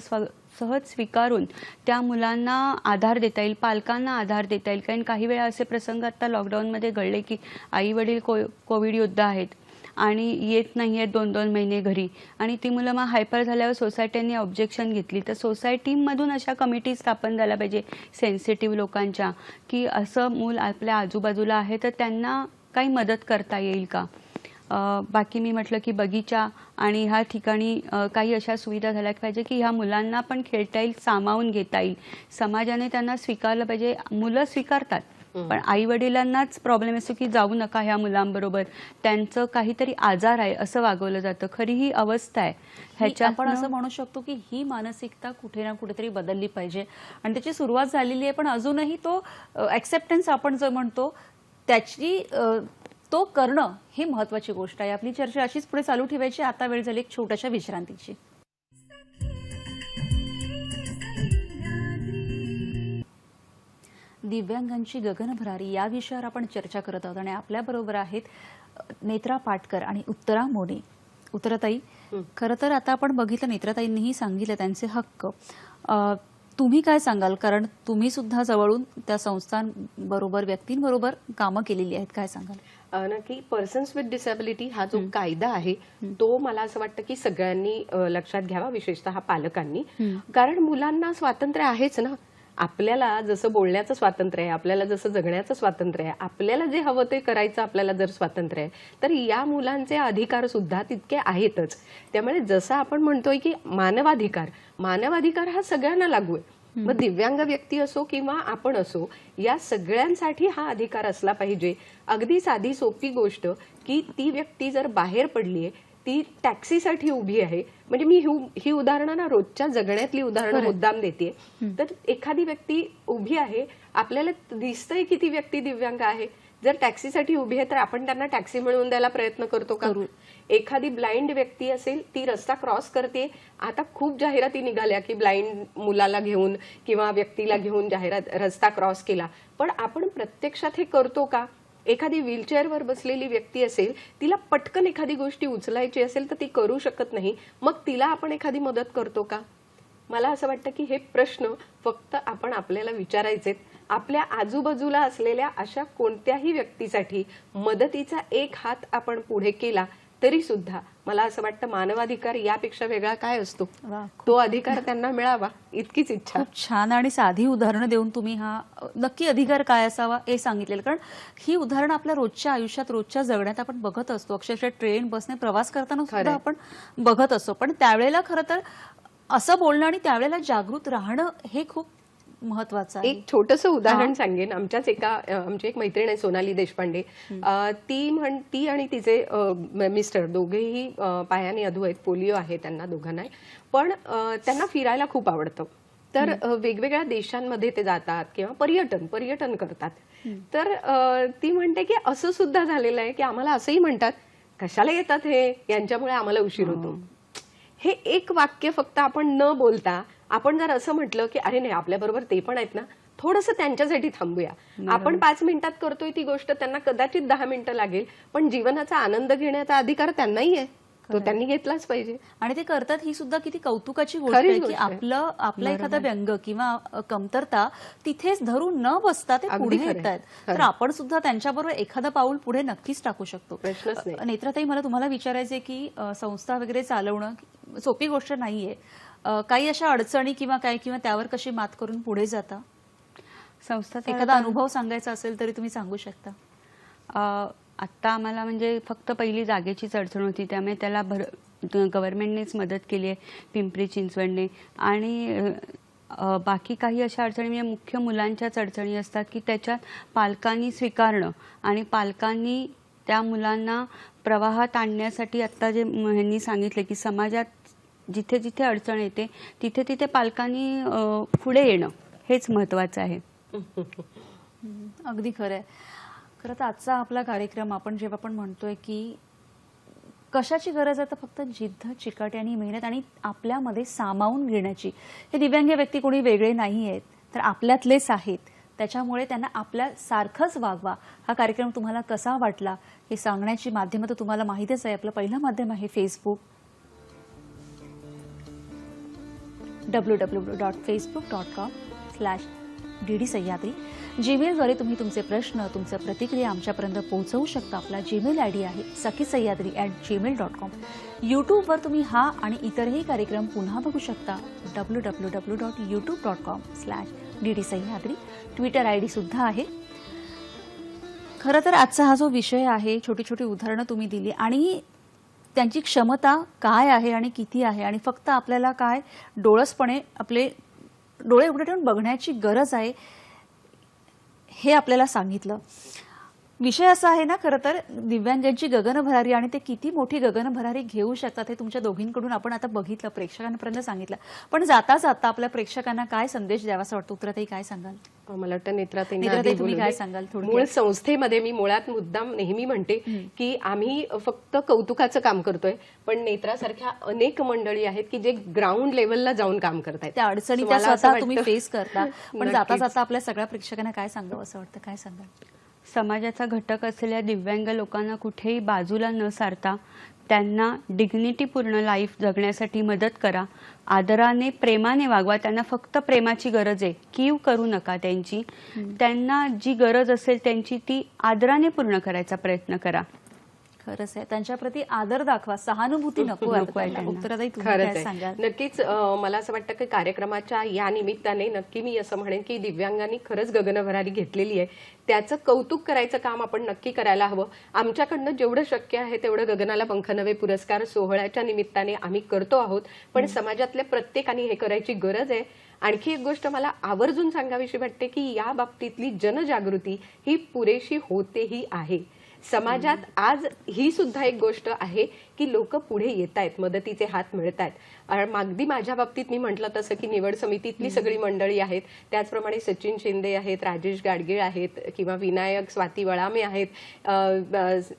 सहज स्वीकारून त्या मुलांना आधार देता येईल, पालकांना आधार देता येईल. कारण काही वेळा असे प्रसंग आता लॉकडाऊनमध्ये घडले की आई वडील कोविड योद्धा आहेत आणि येत नाही आहेत 2-2 महिने घरी आणि ती मुलं मग हायपर झाल्यावर सोसायट्यांनी ऑब्जेक्शन घेतली. तर सोसायटीमधून अशा कमिटी स्थापन झाल्या पाहिजे सेन्सिटिव्ह लोकांच्या की असं मूल आपल्या आजूबाजूला आहे तर त्यांना काही मदत करता येईल का. बाकी मी म्हटलं की बगीचा आणि ह्या ठिकाणी काही अशा सुविधा झाल्या पाहिजे की ह्या मुलांना पण खेळता येईल, सामावून घेता येईल. समाजाने त्यांना स्वीकारलं पाहिजे. मुलं स्वीकारतात पण आई वडिलांनाच प्रॉब्लेम असतो की जाऊ नका ह्या मुलांबरोबर, त्यांचं काहीतरी आजार आहे असं वागवलं जातं. खरी ही अवस्था आहे. ह्याच्या आपण असं म्हणू शकतो की ही मानसिकता कुठे ना कुठेतरी बदलली पाहिजे आणि त्याची सुरुवात झालेली आहे, पण अजूनही तो ऍक्सेप्टन्स आपण जो म्हणतो त्याची तो करणं ही महत्वाची गोष्ट आहे. आपली चर्चा अशीच पुढे चालू ठेवायची. आता वेळ झाली एक छोट्याशा विश्रांतीची. दिव्यांगांची गगनभरारी या विषयावर आपण चर्चा करत आहोत आणि आपल्या बरोबर आहेत नेत्रा पाटकर आणि उत्तरा मोने. उत्तराताई, खरं तर आता आपण बघितलं नेत्राताईंनीही सांगितलं त्यांचे हक्क. तुम्ही काय सांगाल, कारण तुम्ही सुद्धा जवळून त्या संस्थांबरोबर व्यक्तींबरोबर कामं केलेली आहेत, काय सांगाल? नक्की. पर्सन्स विथ डिसॅबिलिटी हा जो कायदा आहे तो मला असं वाटतं की सगळ्यांनी लक्षात घ्यावा, विशेषतः पालकांनी. कारण मुलांना स्वातंत्र्य आहेच ना. आपल्याला जसं बोलण्याचं स्वातंत्र्य आहे, आपल्याला जसं जगण्याचं स्वातंत्र्य आहे, आपल्याला जे हवं ते करायचं आपल्याला जर स्वातंत्र्य आहे तर या मुलांचे अधिकार सुद्धा तितके आहेतच. त्यामुळे जसं आपण म्हणतोय की मानवाधिकार हा सगळ्यांना लागू आहे. मग दिव्यांग व्यक्ती असो किंवा आपण असो, या सगळ्यांसाठी हा अधिकार असला पाहिजे. अगदी साधी सोपी गोष्ट की ती व्यक्ती जर बाहेर पडलीये, ती टॅक्सीसाठी उभी आहे, म्हणजे मी ही उदाहरणं ना रोजच्या जगण्यातली उदाहरणं मुद्दाम देते. तर एखादी व्यक्ती उभी आहे, आपल्याला दिसतंय की ती व्यक्ती दिव्यांग आहे, जर टॅक्सीसाठी उभी आहे तर आपण त्यांना टॅक्सी मिळवून द्यायला प्रयत्न करतो का? एखादी ब्लाइंड व्यक्ती असेल, ती रस्ता क्रॉस करते, आता खूप जाहिराती निघाल्या की ब्लाइंड मुलाला घेऊन किंवा व्यक्तीला घेऊन जाहिरात रस्ता क्रॉस केला, पण आपण प्रत्यक्षात हे करतो का? एखादी व्हीलचेअरवर बसलेली व्यक्ती असेल, तिला पटकन एखादी गोष्टी उचलायची असेल तर ती करू शकत नाही, मग तिला आपण एखादी मदत करतो का? मला असं वाटतं की हे प्रश्न फक्त आपण आपल्याला विचारायचेत. आपल्या आजूबाजूला असलेल्या अशा कोणत्याही व्यक्तीसाठी मदतीचा एक हात आपण पुढे केला तरी सुद्धा मला असं वाटतं मानवाधिकार यापेक्षा वेगळा काय असतो, तो अधिकार त्यांना मिळावा इतकीच इच्छा. खूप छान आणि साधी उदाहरणं देऊन तुम्ही हा नक्की अधिकार काय असावा हे सांगितलेलं. कारण ही उदाहरणं आपल्या रोजच्या आयुष्यात, रोजच्या जगण्यात आपण बघत असतो. अक्षरशः ट्रेन, बसने प्रवास करताना सुद्धा आपण बघत असतो. पण त्यावेळेला खरं तर असं बोलणं आणि त्यावेळेला जागृत राहणं हे खूप महत्वाचं आहे. एक छोटंसं उदाहरण सांगेन. आमची एक मैत्रीण आहे सोनाली देशपांडे. ती आणि तिचे मिस्टर दोघेही पायाने अधू आहेत, पोलिओ आहे त्यांना दोघांना, पण त्यांना फिरायला खूप आवडतं. तर वेगवेगळ्या देशांमध्ये ते जातात किंवा पर्यटन करतात. तर ती म्हणते की असं सुद्धा झालेलं आहे की आम्हाला असंही म्हणतात, कशाला येतात हे, यांच्यामुळे आम्हाला उशीर होतो. हे एक वाक्य फक्त आपण न बोलता आपण जर असं म्हटलं की अरे नाही, आपल्या बरोबर ते पण आहेत ना, थोडंसं त्यांच्यासाठी थांबूया. आपण 5 मिनिटात करतोय ती गोष्ट त्यांना कदाचित 10 मिनिटं लागेल, पण जीवनाचा आनंद घेण्याचा अधिकार त्यांनाही आहे. तो त्यांनी घेतलाच पाहिजे. आणि ते करतात ही सुद्धा किती कौतुकाची गोष्ट खरीच आहे की गोष्ट आहे. आपलं एखादा व्यंग किंवा कमतरता तिथेच धरून न बसता ते अगदी पुढे खरंय. येत आहेत. तर आपण सुद्धा त्यांच्याबरोबर एखादं पाऊल पुढे नक्कीच टाकू शकतो. प्रश्नच नाही. नेत्राताई, मला तुम्हाला विचारायचंय की संस्था वगैरे चालवणं सोपी गोष्ट नाहीये. काही अशा अडचणी किंवा त्यावर कशी मात करून पुढे जाता? संस्था एखादा अनुभव सांगायचा असेल तरी तुम्ही सांगू शकता. आत्ता आम्हाला म्हणजे फक्त पहिली जागेचीच अडचण होती, त्यामुळे त्याला गव्हर्नमेंटनेच मदत केली आहे, पिंपरी चिंचवडने. आणि बाकी काही अशा अडचणी म्हणजे मुख्य मुलांच्याच अडचणी असतात की त्याच्यात पालकांनी स्वीकारणं आणि पालकांनी त्या मुलांना प्रवाहात आणण्यासाठी आत्ता जे ह्यांनी सांगितलं की समाजात जिथे जिथे अडचण येते तिथे तिथे पालकांनी पुढे येणं हेच महत्त्वाचं आहे. अगदी खरं आहे. खरं तर आजचा आपला कार्यक्रम आपण जेव्हा आपण म्हणतोय की कशाची गरज आहे, तर फक्त जिद्द, चिकाटी आणि मेहनत आणि आपल्यामध्ये सामावून घेण्याची. हे दिव्यांग व्यक्ती कोणी वेगळे नाही आहेत, तर आपल्यातलेच आहेत. त्याच्यामुळे त्यांना आपल्या सारखंच वागवा. हा कार्यक्रम तुम्हाला कसा वाटला हे सांगण्याची माध्यमं तर तुम्हाला माहितीच आहे. आपलं पहिलं माध्यम आहे फेसबुक, www.facebook.com/DD सह्याद्री. जीमेलद्वारे तुम्ही तुमचे प्रश्न, तुमच्या प्रतिक्रिया आमच्यापर्यंत पोहोचवू शकता. आपला जीमेल आयडी आहे sakhisayadri@gmail.com. यूट्यूबवर तुम्ही हा आणि इतरही कार्यक्रम पुन्हा बघू शकता. www.youtube.com/DD सह्याद्री. ट्विटर आयडी सुद्धा आहे. खरं तर आजचा हा जो विषय आहे, छोटी छोटी उदाहरणं तुम्ही दिली आणि त्यांची क्षमता काय आहे आणि किती आहे, आणि फक्त आपल्याला काय डोळसपणे आपले डोळे उघडे ठेवून बघण्याची गरज आहे हे आपल्याला सांगितलं. विषय असा आहे ना, खरं तर दिव्यांगांची गगनभरारी आणि ते किती मोठी गगनभरारी घेऊ शकतात हे तुमच्या दोघींकडून आपण आता बघितलं, प्रेक्षकांपर्यंत सांगितलं. पण जाता जाता आपल्या प्रेक्षकांना काय संदेश द्यावा असं वाटतं? उत्तराताई काय सांगाल? मला वाटतं नेत्राताईंना नेत्राताई, आधी तुम्ही बोलू काय दे. सांगाल थोडक्यात? मूळ संस्थेमध्ये मी मुळात मुद्दाम नेहमी म्हणते की आम्ही फक्त कौतुकाचं काम करतोय, पण नेत्रासारख्या अनेक मंडळी आहेत की जे ग्राउंड लेवलला जाऊन काम करतायत. त्या अडचणी त्या स्वतः तुम्ही फेस करता. पण जाता जाता आपल्या सगळ्या प्रेक्षकांना काय सांगावं असं वाटतं? काय सांगाल? समाजाचा घटक असलेल्या दिव्यांग लोकांना कुठेही बाजूला न सारता त्यांना डिग्निटीपूर्ण लाईफ जगण्यासाठी मदत करा. आदराने, प्रेमाने वागवा. त्यांना फक्त प्रेमाची गरज आहे, कीव करू नका त्यांची. त्यांना जी गरज असेल त्यांची ती आदराने पूर्ण करायचा प्रयत्न करा. खरंच आहे, त्यांच्याप्रती आदर दाखवा, सहानुभूती नको आहे त्यांना. उत्तराताई, तुम्ही खरंच काय आहे. सांगाल? नक्कीच मला असं वाटतं की कार्यक्रमाच्या या निमित्ताने नक्की मी असं म्हणेन की दिव्यांगांनी खरंच गगनभरारी घेतलेली आहे. त्याचं कौतुक करायचं काम आपण नक्की करायला हवं. आमच्याकडनं जेवढं शक्य आहे तेवढं गगनाला पंख नवे पुरस्कार सोहळ्याच्या निमित्ताने आम्ही करतो आहोत. पण समाजातल्या प्रत्येकाने हे करायची गरज आहे. आणखी एक गोष्ट मला आवर्जून सांगावीशी वाटते की या बाबतीतली जनजागृती ही पुरेशी होतेही आहे. समाजात आज ही सुद्धा एक गोष्ट आहे की लोक पुढे येत आहेत, मदतीचे हात मिळत आहेत. अगदी माझ्या बाबतीत मी म्हटलं तसं की निवड समितीतली सगळी मंडळी आहेत, त्याचप्रमाणे सचिन शिंदे आहेत, राजेश गाडगीळ आहेत, किंवा विनायक स्वाती वळामे आहेत,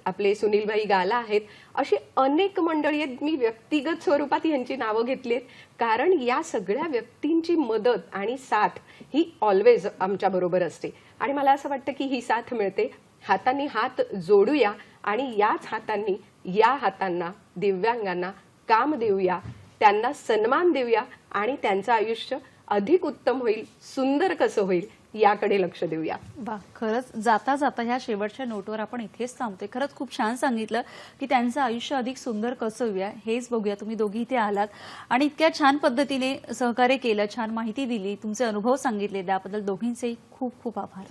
आपले सुनीलभाई गाला आहेत. अशी अनेक मंडळी आहेत. मी व्यक्तिगत स्वरूपात यांची नावं घेतली आहेत, कारण या सगळ्या व्यक्तींची मदत आणि साथ ही ऑलवेज आमच्या बरोबर असते. आणि मला असं वाटतं की ही साथ मिळते. हातांनी हात जोडूया आणि याच हातांनी या हातांना दिव्यांगांना काम देऊया, त्यांना सन्मान देऊया आणि त्यांचं आयुष्य अधिक उत्तम होईल, सुंदर कसं होईल याकडे लक्ष देऊया. वा, खरंच जाता जाता ह्या शेवटच्या नोटवर आपण इथेच थांबतोय. खरंच खूप छान सांगितलं की त्यांचं आयुष्य अधिक सुंदर कसं होऊया हेच बघूया. तुम्ही दोघी इथे आलात आणि इतक्या छान पद्धतीने सहकार्य केलं, छान माहिती दिली, तुमचे अनुभव सांगितले, त्याबद्दल दोघींचे खूप खूप आभार.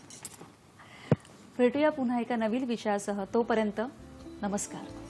भेटूया पुन्हा एका नवीन विषयासह. तोपर्यंत नमस्कार.